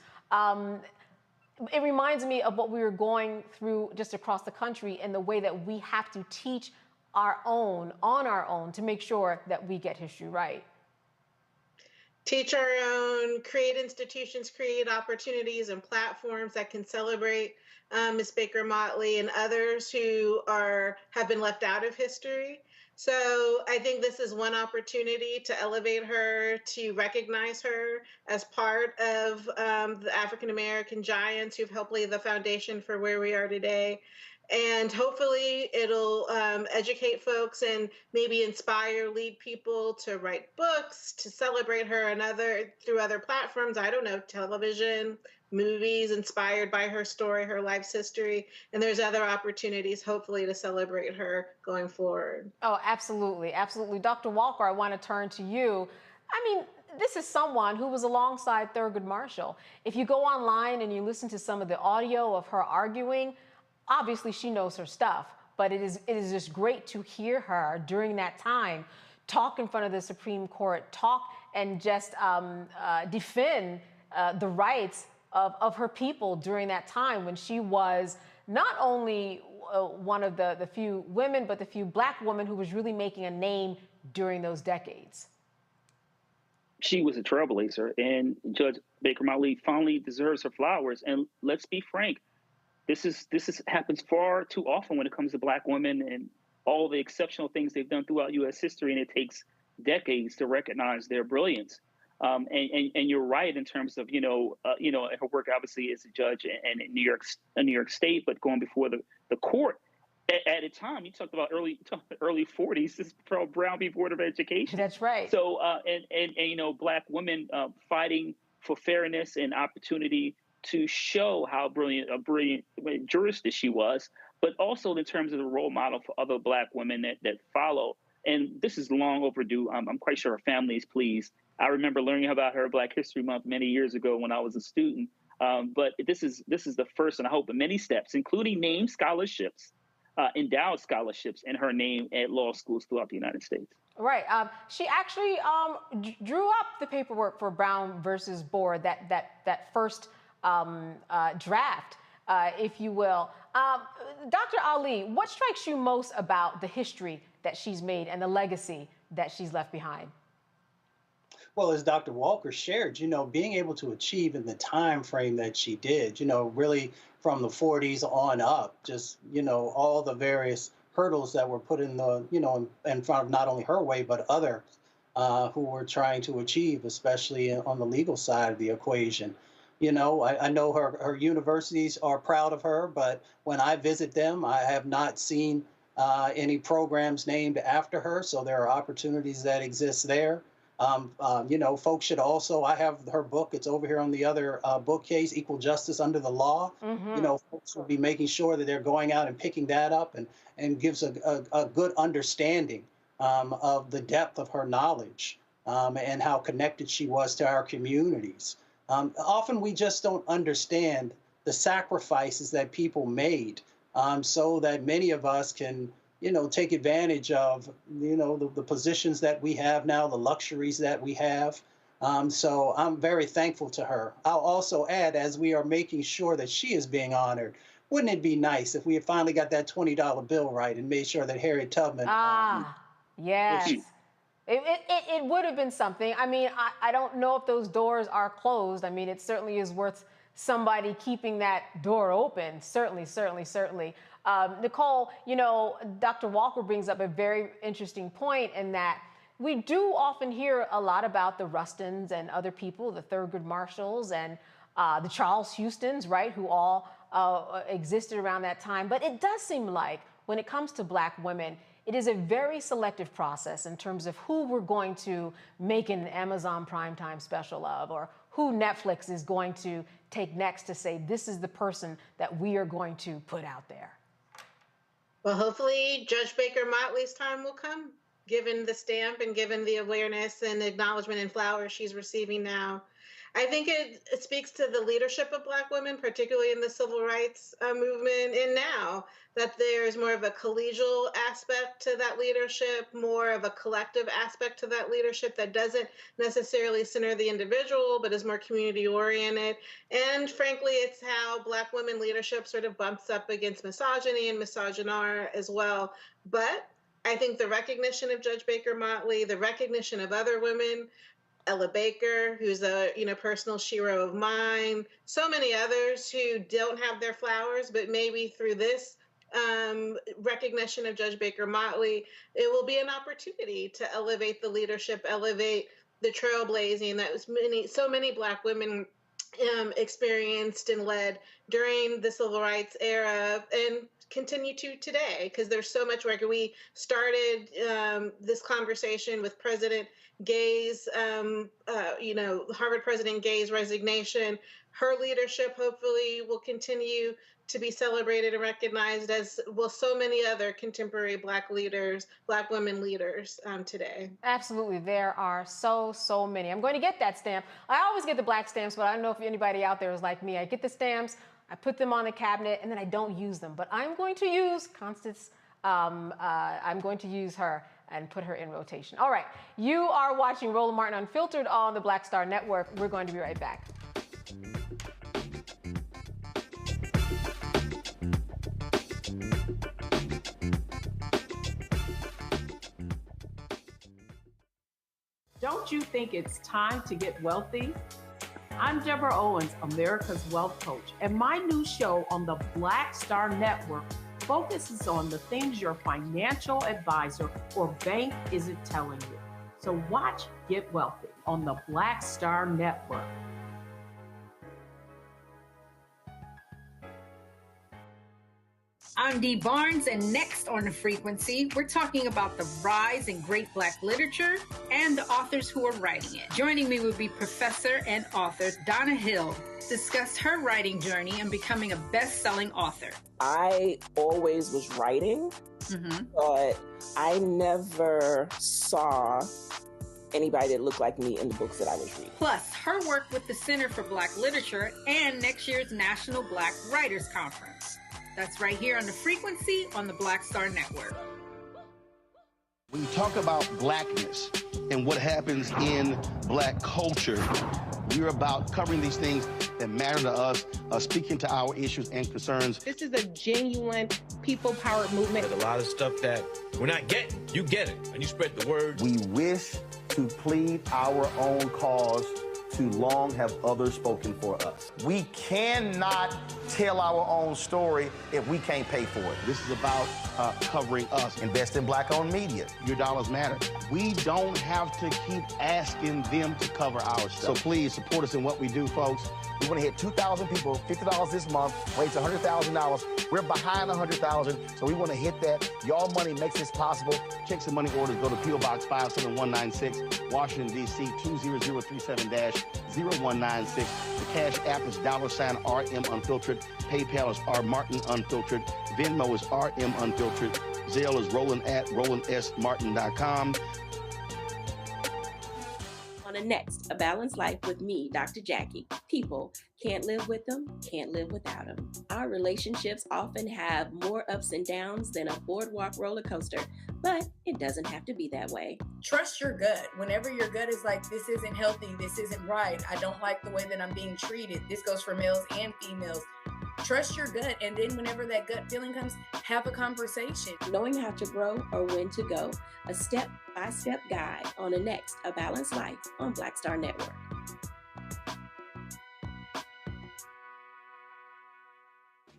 It reminds me of what we were going through just across the country and the way that we have to teach on our own to make sure that we get history right. Teach our own, create institutions, create opportunities and platforms that can celebrate Ms. Baker Motley and others who have been left out of history. So I think this is one opportunity to elevate her, to recognize her as part of the African-American giants who've helped lay the foundation for where we are today. And hopefully it'll educate folks and maybe inspire, lead people to write books, to celebrate her and through other platforms. I don't know, television, movies inspired by her story, her life's history. And there's other opportunities, hopefully, to celebrate her going forward. Oh, absolutely. Absolutely. Dr. Walker, I want to turn to you. I mean, this is someone who was alongside Thurgood Marshall. If you go online and you listen to some of the audio of her arguing, obviously she knows her stuff. but it is just great to hear her during that time talk in front of the Supreme Court, talk and just defend the rights of her people during that time when she was not only one of the few women, but the few Black women who was really making a name during those decades. She was a trailblazer, and Judge Baker Motley finally deserves her flowers. And let's be frank, this happens far too often when it comes to Black women and all the exceptional things they've done throughout U.S. history, and it takes decades to recognize their brilliance. And you're right in terms of her work obviously as a judge and in New York State, but going before the court at a time. You talked about early 40s. This is from Brown v. Board of Education. That's right. So and Black women fighting for fairness and opportunity to show how brilliant jurist she was, but also in terms of the role model for other Black women that follow. And this is long overdue. I'm quite sure her family is pleased. I remember learning about her Black History Month many years ago when I was a student. But this is the first, and I hope, of many steps, including named scholarships, endowed scholarships in her name at law schools throughout the United States. Right. She actually drew up the paperwork for Brown versus Board, that first draft, if you will. Dr. Ali, what strikes you most about the history that she's made and the legacy that she's left behind? Well, as Dr. Walker shared, being able to achieve in the time frame that she did, really from the 40s on up, just, all the various hurdles that were put in the, in front of not only her way, but others who were trying to achieve, especially on the legal side of the equation. I know her universities are proud of her, but when I visit them, I have not seen any programs named after her. So there are opportunities that exist there. Folks should also, I have her book, it's over here on the other bookcase, Equal Justice Under the Law. Mm-hmm. Folks will be making sure that they're going out and picking that up and gives a good understanding of the depth of her knowledge and how connected she was to our communities. Often we just don't understand the sacrifices that people made so that many of us can take advantage of, the positions that we have now, the luxuries that we have. So I'm very thankful to her. I'll also add, as we are making sure that she is being honored, wouldn't it be nice if we had finally got that $20 bill right and made sure that Harriet Tubman... Yes. It would have been something. I mean, I don't know if those doors are closed. I mean, it certainly is worth somebody keeping that door open. Certainly. Nicole, Dr. Walker brings up a very interesting point in that we do often hear a lot about the Rustons and other people, the Thurgood Marshalls and the Charles Houstons, right, who all existed around that time. But it does seem like when it comes to Black women, it is a very selective process in terms of who we're going to make an Amazon primetime special of, or who Netflix is going to take next to say, this is the person that we are going to put out there. Well, hopefully Judge Baker Motley's time will come, given the stamp and given the awareness and acknowledgement and flowers she's receiving now. I think it speaks to the leadership of Black women, particularly in the civil rights movement, and now that there's more of a collegial aspect to that leadership, more of a collective aspect to that leadership that doesn't necessarily center the individual, but is more community oriented. And frankly, it's how Black women leadership sort of bumps up against misogyny and misogynoir as well. But I think the recognition of Judge Baker Motley, the recognition of other women, Ella Baker, who's a personal shero of mine, so many others who don't have their flowers, but maybe through this recognition of Judge Baker Motley, it will be an opportunity to elevate the leadership, elevate the trailblazing that so many Black women experienced and led during the civil rights era and continue to today, because there's so much work. We started this conversation with President Gay's, Harvard President Gay's resignation. Her leadership hopefully will continue to be celebrated and recognized, as will so many other contemporary Black leaders, Black women leaders today. Absolutely. There are so many. I'm going to get that stamp. I always get the Black stamps, but I don't know if anybody out there is like me. I get the stamps, I put them on the cabinet, and then I don't use them. But I'm going to use Constance I'm going to use her and put her in rotation. All right, you are watching Roland Martin Unfiltered on the Black Star Network. We're going to be right back. Don't you think it's time to get wealthy? I'm Deborah Owens, America's Wealth Coach, and my new show on the Black Star Network focuses on the things your financial advisor or bank isn't telling you. So watch Get Wealthy on the Black Star Network. I'm Dee Barnes, and next on The Frequency, we're talking about the rise in great Black literature and the authors who are writing it. Joining me will be professor and author Donna Hill, discuss her writing journey and becoming a best-selling author. I always was writing, but I never saw anybody that looked like me in the books that I was reading. Plus, her work with the Center for Black Literature and next year's National Black Writers Conference. That's right here on The Frequency on the Black Star Network. When you talk about blackness and what happens in Black culture, we're about covering these things that matter to us, speaking to our issues and concerns. This is a genuine people-powered movement. There's a lot of stuff that we're not getting. You get it, and you spread the word. We wish to plead our own cause. Too long have others spoken for us. We cannot tell our own story if we can't pay for it. This is about covering us. Invest in Black-owned media. Your dollars matter. We don't have to keep asking them to cover our stuff. So please support us in what we do, folks. We want to hit 2,000 people, $50 this month, raise $100,000. We're behind 100,000, so we want to hit that. Y'all money makes this possible. Checks and money orders go to P.O. Box 57196, Washington, D.C. 20037-0196. The Cash App is $RM Unfiltered. PayPal is R Martin Unfiltered. Venmo is RM Unfiltered. Zelle is RolandSMartin.com. On the next, A Balanced Life with me, Dr. Jackie. People can't live with them, can't live without them. Our relationships often have more ups and downs than a boardwalk roller coaster, but it doesn't have to be that way. Trust your gut. Whenever your gut is like, this isn't healthy, this isn't right, I don't like the way that I'm being treated. This goes for males and females. Trust your gut, and then whenever that gut feeling comes, have a conversation. Knowing how to grow or when to go. A step-by-step guide on the next, A Balanced Life on Black Star Network.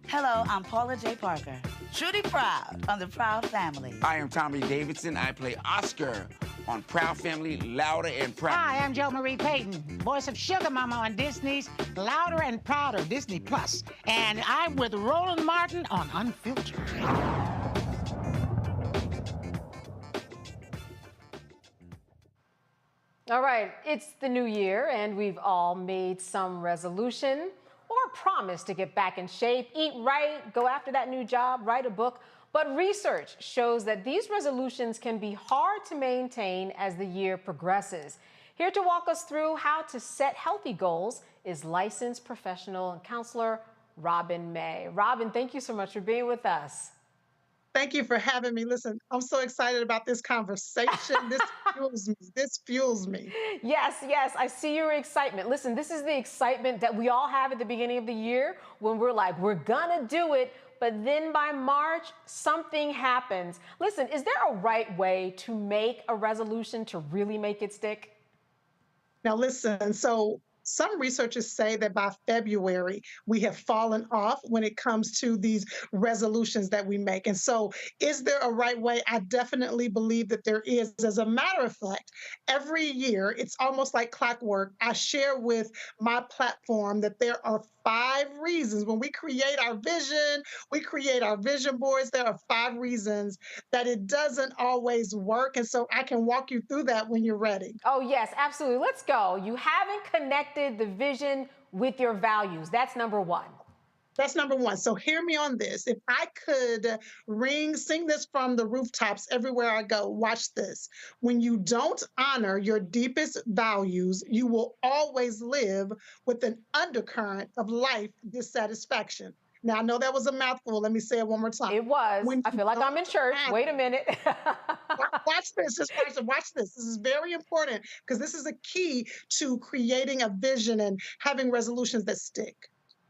Hello, I'm Paula J. Parker. Truly proud on the Proud Family. I am Tommy Davidson. I play Oscar on Proud Family, Louder and Proud. Hi, I'm Jo Marie Payton, voice of Sugar Mama on Disney's Louder and Prouder Disney Plus, and I'm with Roland Martin on Unfiltered. All right, it's the new year, and we've all made some resolution or promise to get back in shape, eat right, go after that new job, write a book. But research shows that these resolutions can be hard to maintain as the year progresses. Here to walk us through how to set healthy goals is licensed professional and counselor Robin May. Robin, thank you so much for being with us. Thank you for having me. Listen, I'm so excited about this conversation. This fuels me. This fuels me. Yes, I see your excitement. Listen, this is the excitement that we all have at the beginning of the year when we're like, we're gonna do it, but then by March, something happens. Listen, is there a right way to make a resolution to really make it stick? Now listen, so some researchers say that by February, we have fallen off when it comes to these resolutions that we make. And so is there a right way? I definitely believe that there is. As a matter of fact, every year, it's almost like clockwork. I share with my platform that there are 5 reasons when we create our vision, we create our vision boards. There are 5 reasons that it doesn't always work. And so I can walk you through that when you're ready. Oh, yes, absolutely. Let's go. You haven't connected the vision with your values. That's number 1. That's number 1. So hear me on this. If I could sing this from the rooftops everywhere I go, watch this. When you don't honor your deepest values, you will always live with an undercurrent of life dissatisfaction. Now, I know that was a mouthful. Let me say it one more time. It was. When I you feel like I'm in don't church. honor- Wait a minute. Watch this. Just watch this. This is very important because this is a key to creating a vision and having resolutions that stick.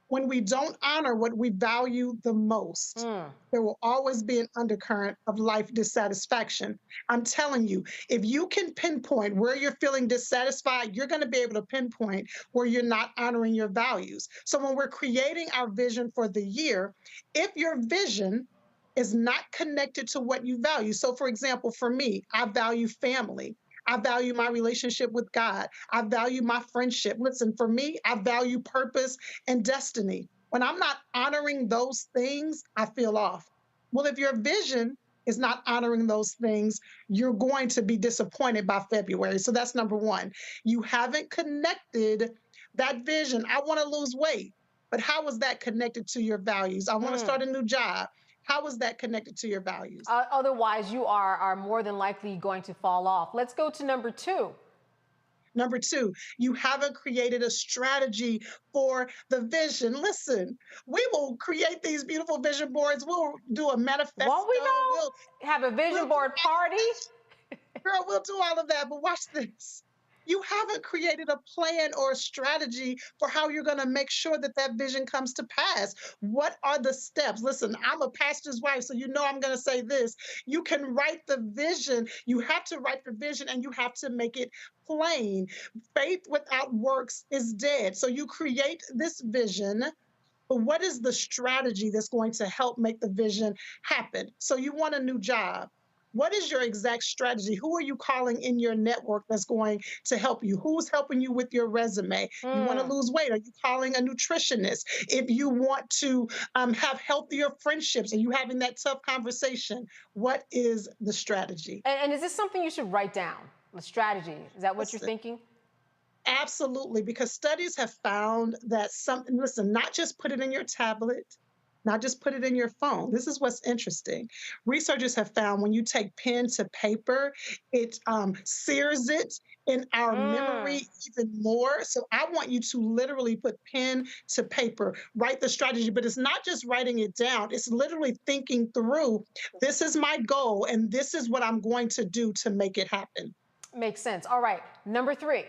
When we don't honor what we value the most, there will always be an undercurrent of life dissatisfaction. I'm telling you, if you can pinpoint where you're feeling dissatisfied, you're going to be able to pinpoint where you're not honoring your values. So when we're creating our vision for the year, if your vision is not connected to what you value. So for example, for me, I value family. I value my relationship with God. I value my friendship. Listen, for me, I value purpose and destiny. When I'm not honoring those things, I feel off. Well, if your vision is not honoring those things, you're going to be disappointed by February. So that's number one. You haven't connected that vision. I want to lose weight, but how is that connected to your values? I want to start a new job. How is that connected to your values? Otherwise, you are more than likely going to fall off. Let's go to number two. Number two, you haven't created a strategy for the vision. Listen, we will create these beautiful vision boards. We'll do a manifesto. Won't we know? We'll have a vision board party. Girl, we'll do all of that, but watch this. You haven't created a plan or a strategy for how you're going to make sure that that vision comes to pass. What are the steps? Listen, I'm a pastor's wife, so you know I'm going to say this. You can write the vision. You have to write the vision, and you have to make it plain. Faith without works is dead. So you create this vision, but what is the strategy that's going to help make the vision happen? So you want a new job. What is your exact strategy? Who are you calling in your network that's going to help you? Who's helping you with your resume? You want to lose weight? Are you calling a nutritionist? If you want to have healthier friendships, are you having that tough conversation? What is the strategy? And is this something you should write down? The strategy? Is that what you're thinking? Absolutely, because studies have found that listen, not just put it in your tablet, not just put it in your phone. This is what's interesting. Researchers have found when you take pen to paper, it sears it in our memory even more. So I want you to literally put pen to paper, write the strategy, but it's not just writing it down. It's literally thinking through, this is my goal and this is what I'm going to do to make it happen. Makes sense. All right, number three.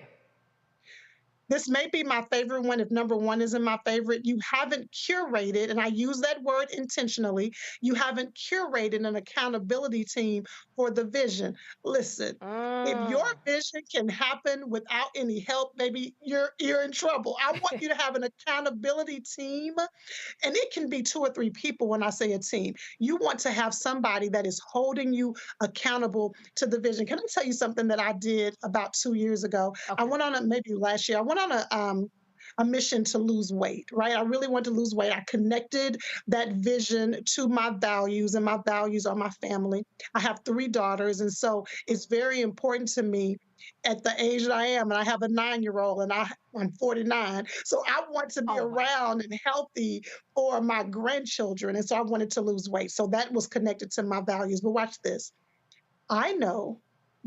This may be my favorite one if number one isn't my favorite. You haven't curated, and I use that word intentionally, you haven't curated an accountability team for the vision. Listen, if your vision can happen without any help, baby, you're in trouble. I want you to have an accountability team, and it can be 2 or 3 people when I say a team. You want to have somebody that is holding you accountable to the vision. Can I tell you something that I did about 2 years ago? Okay. I went on maybe last year, I went on a mission to lose weight, right? I really wanted to lose weight. I connected that vision to my values, and my values are my family. I have 3 daughters, and so it's very important to me at the age that I am, and I have a 9-year-old, and I'm 49. So I want to be around and healthy for my grandchildren, and so I wanted to lose weight. So that was connected to my values. But watch this. I know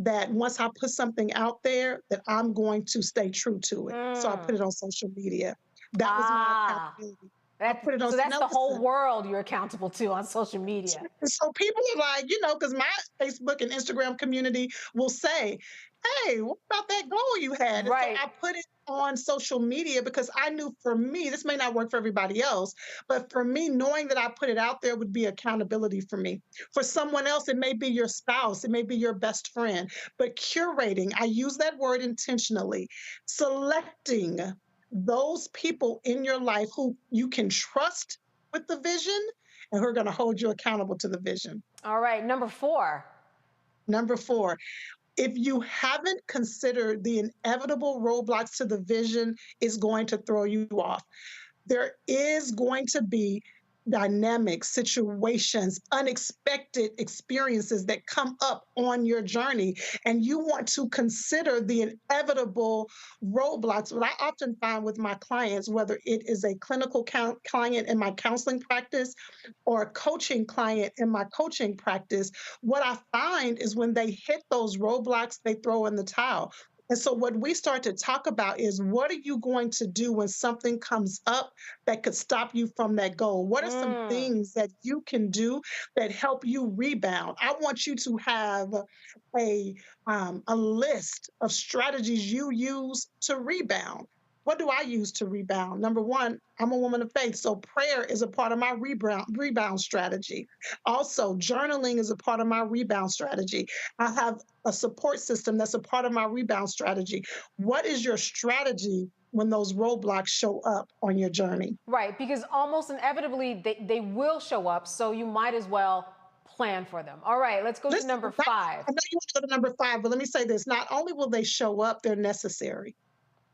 that once I put something out there, that I'm going to stay true to it. So I put it on social media. That was my accountability. I put it on, so that's the whole world you're accountable to on social media. So people are like, because my Facebook and Instagram community will say, hey, what about that goal you had? Right. And so I put it on social media because I knew for me, this may not work for everybody else, but for me, knowing that I put it out there would be accountability for me. For someone else, it may be your spouse, it may be your best friend, but curating, I use that word intentionally, selecting those people in your life who you can trust with the vision and who are going to hold you accountable to the vision. All right, number 4. Number 4. If you haven't considered the inevitable roadblocks to the vision, is going to throw you off. There is going to be dynamic situations, unexpected experiences that come up on your journey, and you want to consider the inevitable roadblocks. What I often find with my clients, whether it is a clinical client in my counseling practice or a coaching client in my coaching practice, what I find is when they hit those roadblocks, they throw in the towel. And so what we start to talk about is, what are you going to do when something comes up that could stop you from that goal? What are some things that you can do that help you rebound? I want you to have a list of strategies you use to rebound. What do I use to rebound? Number one, I'm a woman of faith, so prayer is a part of my rebound strategy. Also, journaling is a part of my rebound strategy. I have a support system that's a part of my rebound strategy. What is your strategy when those roadblocks show up on your journey? Right, because almost inevitably they will show up, so you might as well plan for them. All right, let's go to number 5. I know you want to go to number 5, but let me say this. Not only will they show up, they're necessary.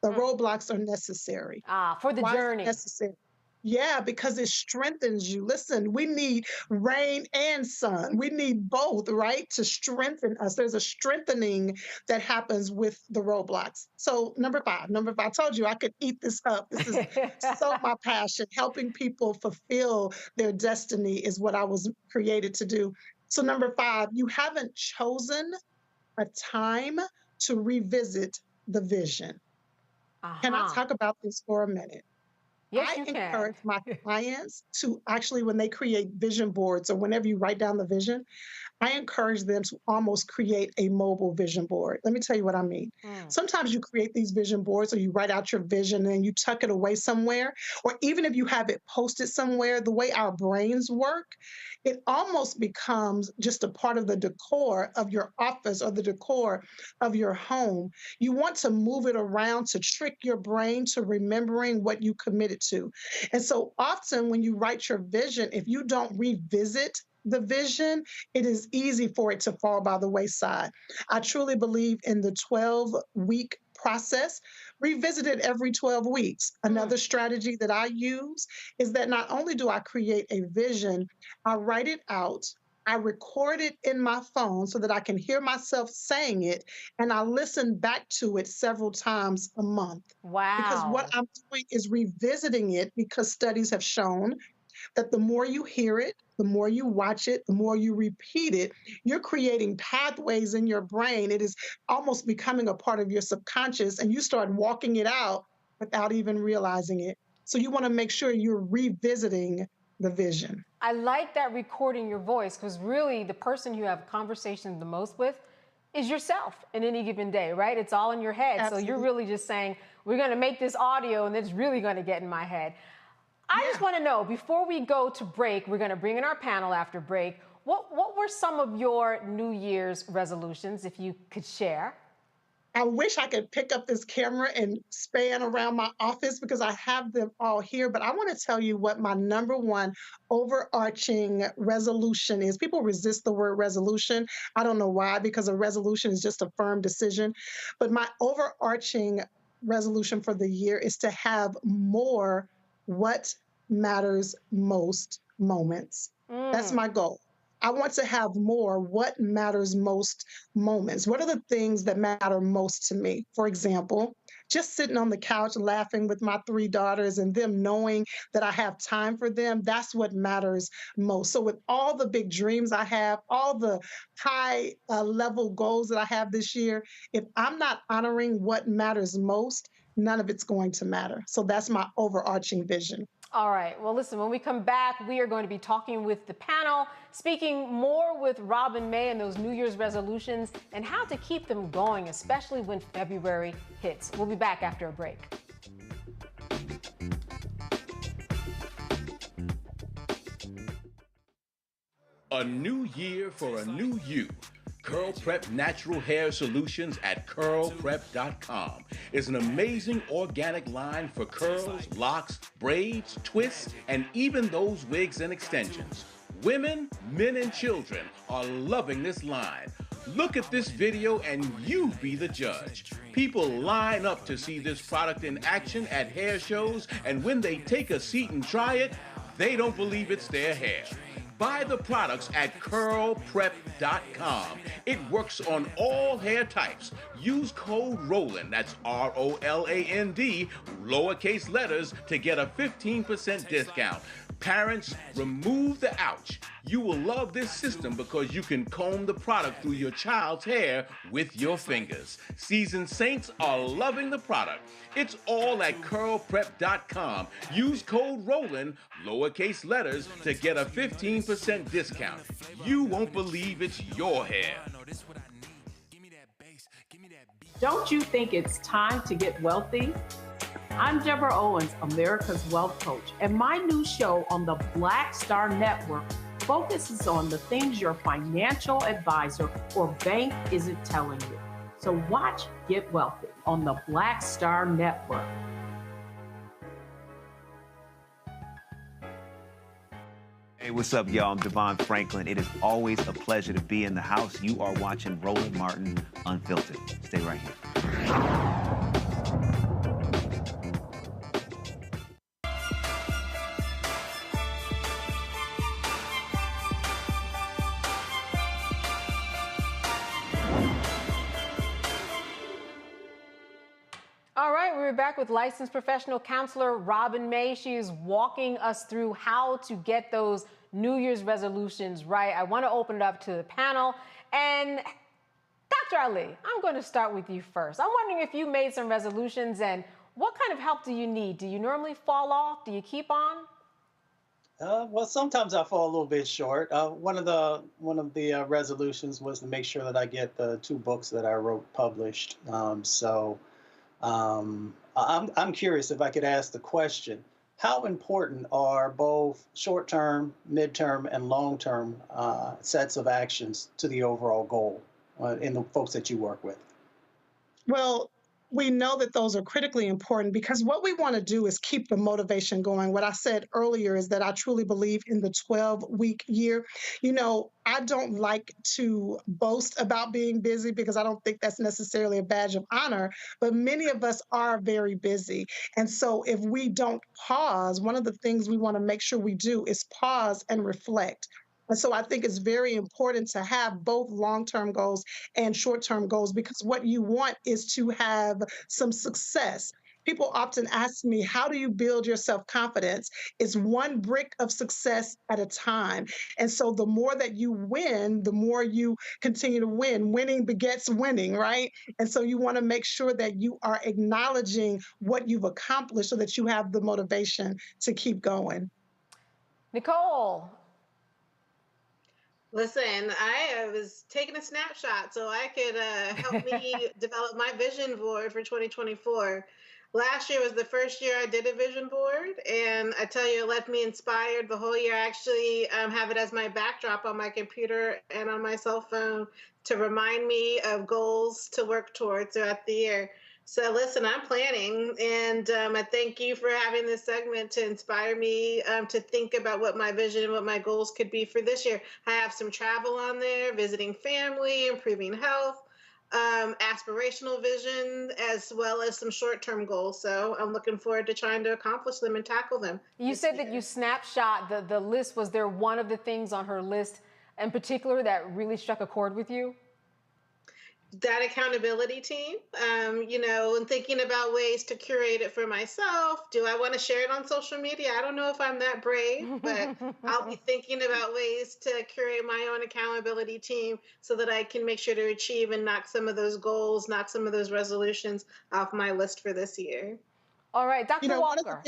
The roadblocks are necessary. For the journey. Necessary. Yeah, because it strengthens you. Listen, we need rain and sun. We need both, right, to strengthen us. There's a strengthening that happens with the roadblocks. So number 5, I told you I could eat this up. This is so my passion. Helping people fulfill their destiny is what I was created to do. So number 5, you haven't chosen a time to revisit the vision. Can I talk about this for a minute? Yes, I encourage my clients to actually, when they create vision boards or whenever you write down the vision, I encourage them to almost create a mobile vision board. Let me tell you what I mean. Sometimes you create these vision boards or you write out your vision and you tuck it away somewhere, or even if you have it posted somewhere, the way our brains work, it almost becomes just a part of the decor of your office or the decor of your home. You want to move it around to trick your brain to remembering what you committed to. And so often when you write your vision, if you don't revisit the vision, it is easy for it to fall by the wayside. I truly believe in the 12-week process. Revisit it every 12 weeks. Another strategy that I use is that not only do I create a vision, I write it out, I record it in my phone so that I can hear myself saying it, and I listen back to it several times a month. Wow. Because what I'm doing is revisiting it, because studies have shown that the more you hear it, the more you watch it, the more you repeat it, you're creating pathways in your brain. It is almost becoming a part of your subconscious, and you start walking it out without even realizing it. So you want to make sure you're revisiting the vision. I like that, recording your voice, because really the person you have conversations the most with is yourself in any given day, right? It's all in your head. Absolutely. So you're really just saying, we're going to make this audio and it's really going to get in my head. I just want to know, before we go to break, we're going to bring in our panel after break. What were some of your New Year's resolutions, if you could share? I wish I could pick up this camera and span around my office because I have them all here, but I want to tell you what my number one overarching resolution is. People resist the word resolution. I don't know why, because a resolution is just a firm decision. But my overarching resolution for the year is to have more what matters most moments. That's my goal. I want to have more what matters most moments. What are the things that matter most to me? For example, just sitting on the couch laughing with my 3 daughters and them knowing that I have time for them, that's what matters most. So with all the big dreams I have, all the high level goals that I have this year, if I'm not honoring what matters most, none of it's going to matter. So that's my overarching vision. All right. Well, listen, when we come back, we are going to be talking with the panel, speaking more with Robin May and those New Year's resolutions and how to keep them going, especially when February hits. We'll be back after a break. A new year for a new you. Curl Prep Natural Hair Solutions at curlprep.com is an amazing organic line for curls, locks, braids, twists, and even those wigs and extensions. Women, men, and children are loving this line. Look at this video and you be the judge. People line up to see this product in action at hair shows, and when they take a seat and try it, they don't believe it's their hair. Buy the products at curlprep.com. It works on all hair types. Use code ROLAND, that's ROLAND, lowercase letters, to get a 15% discount. Parents, remove the ouch. You will love this system because you can comb the product through your child's hair with your fingers. Seasoned saints are loving the product. It's all at curlprep.com. Use code Roland, lowercase letters, to get a 15% discount. You won't believe it's your hair. Don't you think it's time to get wealthy? I'm Deborah Owens, America's Wealth Coach, and my new show on the Black Star Network focuses on the things your financial advisor or bank isn't telling you. So watch Get Wealthy on the Black Star Network. Hey, what's up, y'all? I'm Devon Franklin. It is always a pleasure to be in the house. You are watching Roland Martin Unfiltered. Stay right here. All right, we're back with licensed professional counselor Robin May. She is walking us through how to get those New Year's resolutions right. I want to open it up to the panel. And Dr. Ali, I'm going to start with you first. I'm wondering if you made some resolutions and what kind of help do you need? Do you normally fall off? Do you keep on? Well, sometimes I fall a little bit short. One of the resolutions was to make sure that I get the 2 books that I wrote published. I'm curious if I could ask the question, how important are both short-term, mid-term, and long-term sets of actions to the overall goal in the folks that you work with? Well, we know that those are critically important because what we want to do is keep the motivation going. What I said earlier is that I truly believe in the 12-week year. You know, I don't like to boast about being busy because I don't think that's necessarily a badge of honor, but many of us are very busy. And so if we don't pause, one of the things we want to make sure we do is pause and reflect. And so I think it's very important to have both long-term goals and short-term goals because what you want is to have some success. People often ask me, how do you build your self-confidence? It's one brick of success at a time. And so the more that you win, the more you continue to win. Winning begets winning, right? And so you want to make sure that you are acknowledging what you've accomplished so that you have the motivation to keep going. Nicole. Listen, I was taking a snapshot so I could help me develop my vision board for 2024. Last year was the first year I did a vision board, and I tell you, it left me inspired the whole year. I actually have it as my backdrop on my computer and on my cell phone to remind me of goals to work towards throughout the year. So listen, I'm planning, and I thank you for having this segment to inspire me to think about what my vision and what my goals could be for this year. I have some travel on there, visiting family, improving health, aspirational vision, as well as some short-term goals. So I'm looking forward to trying to accomplish them and tackle them. You said that you snapshot the list. Was there one of the things on her list in particular that really struck a chord with you? That accountability team, you know, and thinking about ways to curate it for myself. Do I want to share it on social media? I don't know if I'm that brave, but I'll be thinking about ways to curate my own accountability team so that I can make sure to achieve and knock some of those goals, knock some of those resolutions off my list for this year. All right, Dr. Walker.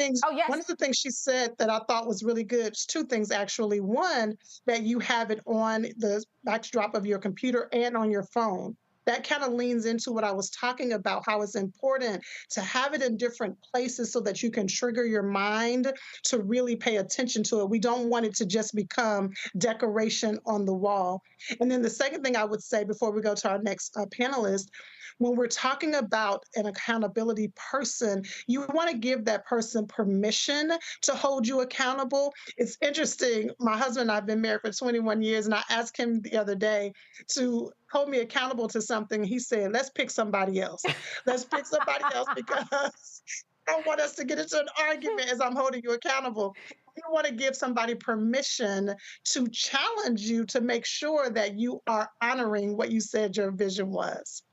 One of the things she said that I thought was really good, 2 things actually. One, that you have it on the backdrop of your computer and on your phone. That kind of leans into what I was talking about, how it's important to have it in different places so that you can trigger your mind to really pay attention to it. We don't want it to just become decoration on the wall. And then the second thing I would say before we go to our next panelist, when we're talking about an accountability person, you want to give that person permission to hold you accountable. It's interesting. My husband and I have been married for 21 years, and I asked him the other day to hold me accountable to something. He said, let's pick somebody else. Let's pick somebody else because I don't want us to get into an argument as I'm holding you accountable. You want to give somebody permission to challenge you to make sure that you are honoring what you said your vision was.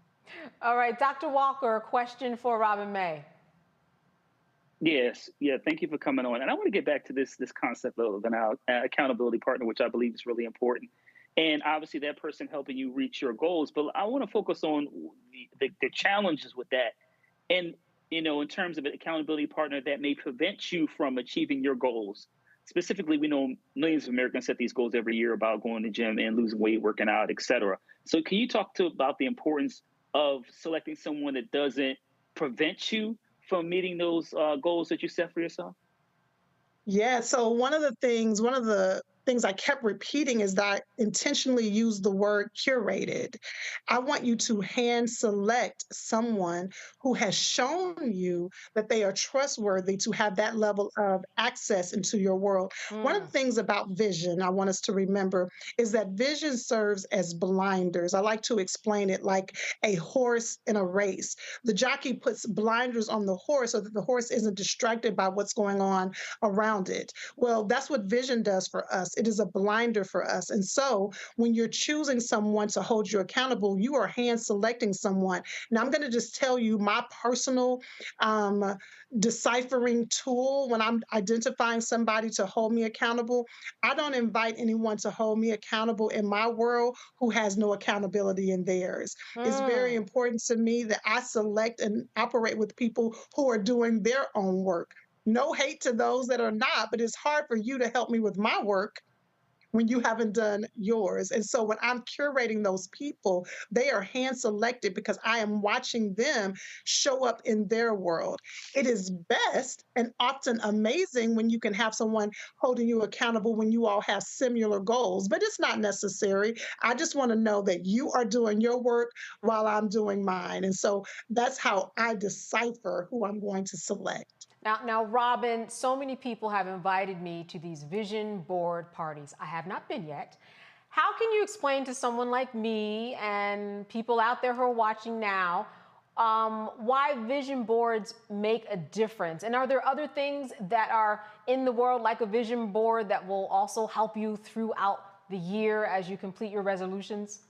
All right, Dr. Walker, a question for Robin May. Yes, yeah. Thank you for coming on. And I want to get back to this concept of an accountability partner, which I believe is really important. And obviously, that person helping you reach your goals. But I want to focus on the challenges with that, and in terms of an accountability partner that may prevent you from achieving your goals. Specifically, we know millions of Americans set these goals every year about going to the gym and losing weight, working out, et cetera. So, can you talk about the importance of selecting someone that doesn't prevent you from meeting those goals that you set for yourself? Yeah, so one of the things I kept repeating is that I intentionally used the word curated. I want you to hand select someone who has shown you that they are trustworthy to have that level of access into your world. One of the things about vision I want us to remember is that vision serves as blinders. I like to explain it like a horse in a race. The jockey puts blinders on the horse so that the horse isn't distracted by what's going on around it. Well, that's what vision does for us. It is a blinder for us. And so when you're choosing someone to hold you accountable, you are hand selecting someone. Now, I'm going to just tell you my personal deciphering tool when I'm identifying somebody to hold me accountable. I don't invite anyone to hold me accountable in my world who has no accountability in theirs. It's very important to me that I select and operate with people who are doing their own work. No hate to those that are not, but it's hard for you to help me with my work when you haven't done yours. And so when I'm curating those people, they are hand selected because I am watching them show up in their world. It is best and often amazing when you can have someone holding you accountable when you all have similar goals, but it's not necessary. I just want to know that you are doing your work while I'm doing mine. And so that's how I decipher who I'm going to select. Now, Robin, so many people have invited me to these vision board parties. I have not been yet. How can you explain to someone like me and people out there who are watching now why vision boards make a difference? And are there other things that are in the world like a vision board that will also help you throughout the year as you complete your resolutions?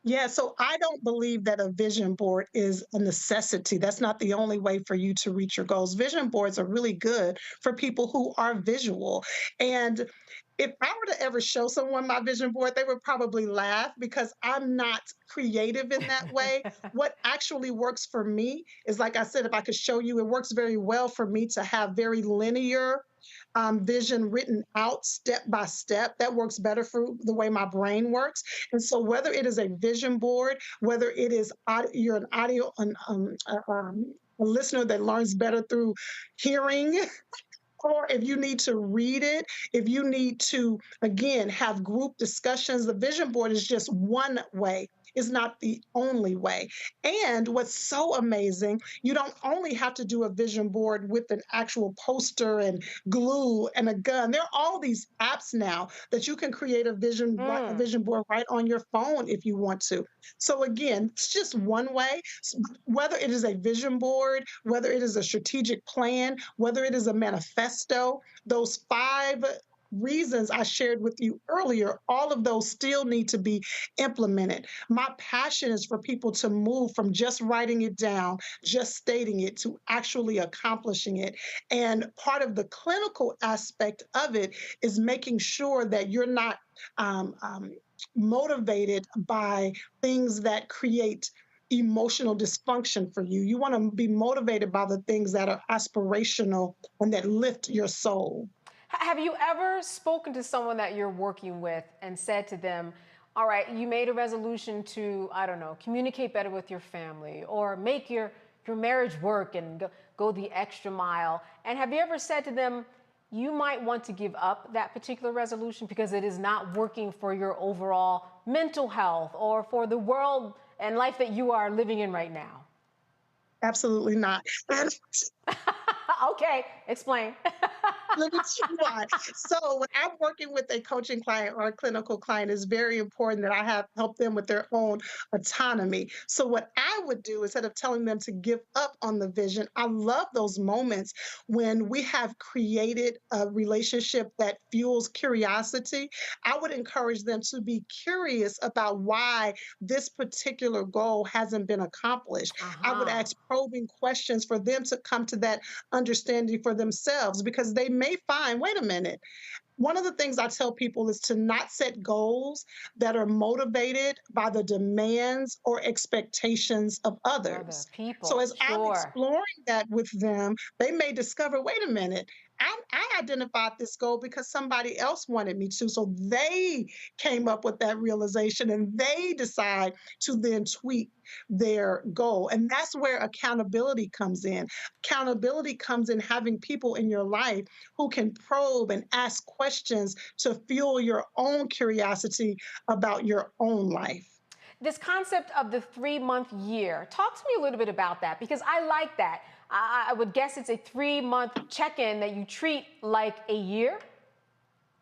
Yeah, so I don't believe that a vision board is a necessity. That's not the only way for you to reach your goals. Vision boards are really good for people who are visual. And if I were to ever show someone my vision board, they would probably laugh because I'm not creative in that way. What actually works for me is, like I said, if I could show you, it works very well for me to have very linear vision written out step by step. That works better for the way my brain works. And so whether it is a vision board, whether it is you're an audio, a listener that learns better through hearing, or if you need to read it, if you need to, again, have group discussions, the vision board is just one way. It's not the only way. And what's so amazing, you don't only have to do a vision board with an actual poster and glue and a gun. There are all these apps now that you can create a vision board right on your phone if you want to. So again, it's just one way. Whether it is a vision board, whether it is a strategic plan, whether it is a manifesto, those 5 reasons I shared with you earlier, all of those still need to be implemented. My passion is for people to move from just writing it down, just stating it, to actually accomplishing it. And part of the clinical aspect of it is making sure that you're not motivated by things that create emotional dysfunction for you. You want to be motivated by the things that are aspirational and that lift your soul. Have you ever spoken to someone that you're working with and said to them, all right, you made a resolution to, I don't know, communicate better with your family or make your marriage work and go the extra mile. And have you ever said to them, you might want to give up that particular resolution because it is not working for your overall mental health or for the world and life that you are living in right now? Absolutely not. Okay, explain. Let me tell you why. So when I'm working with a coaching client or a clinical client, it's very important that I have help them with their own autonomy. So what I would do, instead of telling them to give up on the vision, I love those moments when we have created a relationship that fuels curiosity. I would encourage them to be curious about why this particular goal hasn't been accomplished. I would ask probing questions for them to come to that understanding for themselves, because they may find, wait a minute, one of the things I tell people is to not set goals that are motivated by the demands or expectations of others. People, so as I'm exploring that with them, they may discover, wait a minute, I identified this goal because somebody else wanted me to. So they came up with that realization and they decide to then tweak their goal. And that's where accountability comes in. Accountability comes in having people in your life who can probe and ask questions to fuel your own curiosity about your own life. This concept of the 3-month year, talk to me a little bit about that, because I like that. I would guess it's a 3-month check-in that you treat like a year.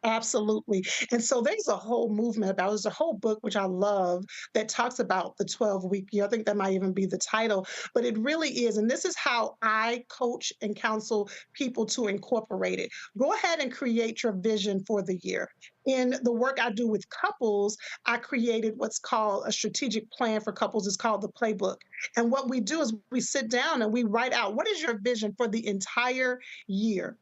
Absolutely. And so there's a whole movement about, there's a whole book, which I love, that talks about the 12-week year. I think that might even be the title, but it really is. And this is how I coach and counsel people to incorporate it. Go ahead and create your vision for the year. In the work I do with couples, I created what's called a strategic plan for couples. It's called the playbook. And what we do is we sit down and we write out, what is your vision for the entire year?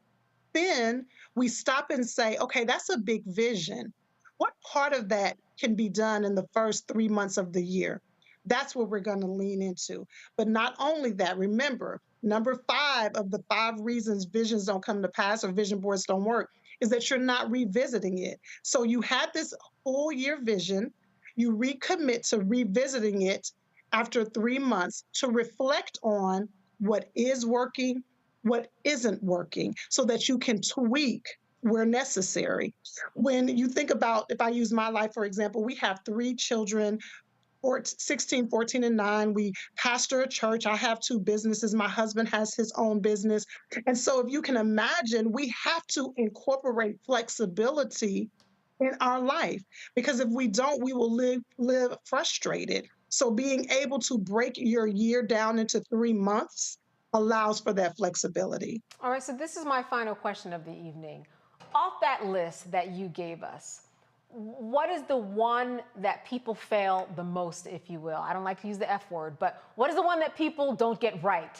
Then we stop and say, okay, that's a big vision. What part of that can be done in the first 3 months of the year? That's what we're going to lean into. But not only that, remember, number 5 of the 5 reasons visions don't come to pass or vision boards don't work is that you're not revisiting it. So you had this full year vision, you recommit to revisiting it after 3 months to reflect on what is working, what isn't working, so that you can tweak where necessary. When you think about, if I use my life, for example, we have 3 children, 16, 14, and 9. We pastor a church. I have 2 businesses. My husband has his own business. And so if you can imagine, we have to incorporate flexibility in our life, because if we don't, we will live frustrated. So being able to break your year down into 3 months allows for that flexibility. All right, so this is my final question of the evening. Off that list that you gave us, what is the one that people fail the most, if you will? I don't like to use the F word, but what is the one that people don't get right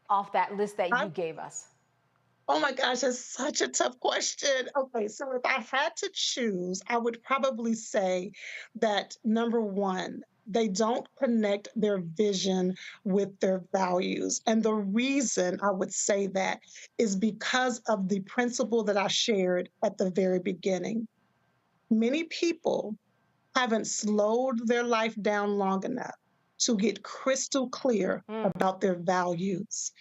off that list that you gave us? Oh my gosh, that's such a tough question. Okay, so if I had to choose, I would probably say that number 1, they don't connect their vision with their values. And the reason I would say that is because of the principle that I shared at the very beginning. Many people haven't slowed their life down long enough to get crystal clear about their values.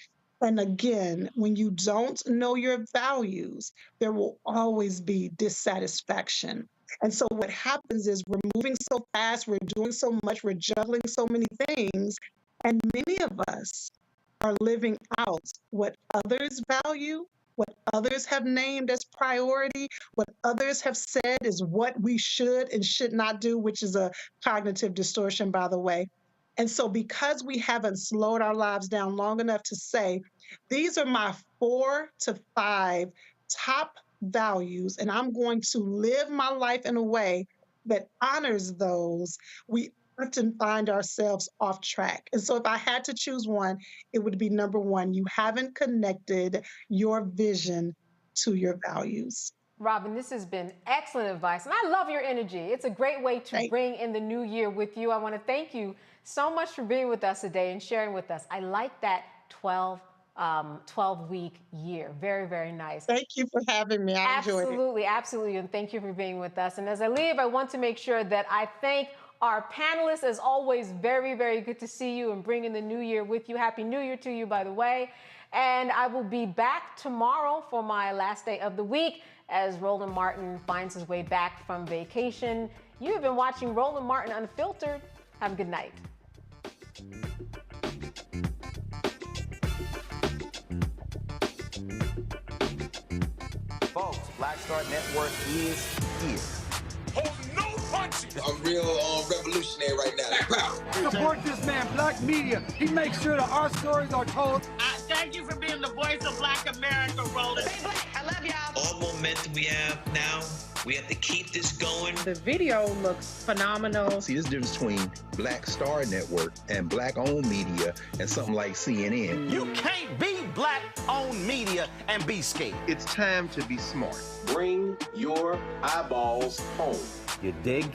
And again, when you don't know your values, there will always be dissatisfaction. And so what happens is we're moving so fast, we're doing so much, we're juggling so many things, and many of us are living out what others value, what others have named as priority, what others have said is what we should and should not do, which is a cognitive distortion, by the way. And so because we haven't slowed our lives down long enough to say, these are my 4 to 5 top values, and I'm going to live my life in a way that honors those, we often find ourselves off track. And so if I had to choose one, it would be number 1, you haven't connected your vision to your values. Robin, this has been excellent advice, and I love your energy. It's a great way to bring in the new year with you. I want to thank you so much for being with us today and sharing with us. I like that 12-week year. Very, very nice. Thank you for having me. I enjoyed it. Absolutely, absolutely. And thank you for being with us. And as I leave, I want to make sure that I thank our panelists. As always, very, very good to see you and bring in the new year with you. Happy New Year to you, by the way. And I will be back tomorrow for my last day of the week as Roland Martin finds his way back from vacation. You have been watching Roland Martin Unfiltered. Have a good night. Black Star Network is here. Hold no punches. I'm real revolutionary right now. Support this man, Black Media. He makes sure that our stories are told. Thank you for being the voice of Black America, Roland. Stay black. I love y'all. All momentum we have now, we have to keep this going. The video looks phenomenal. See, this difference between Black Star Network and Black-owned media and something like CNN. You can't be Black-owned media and be scared. It's time to be smart. Bring your eyeballs home. You dig?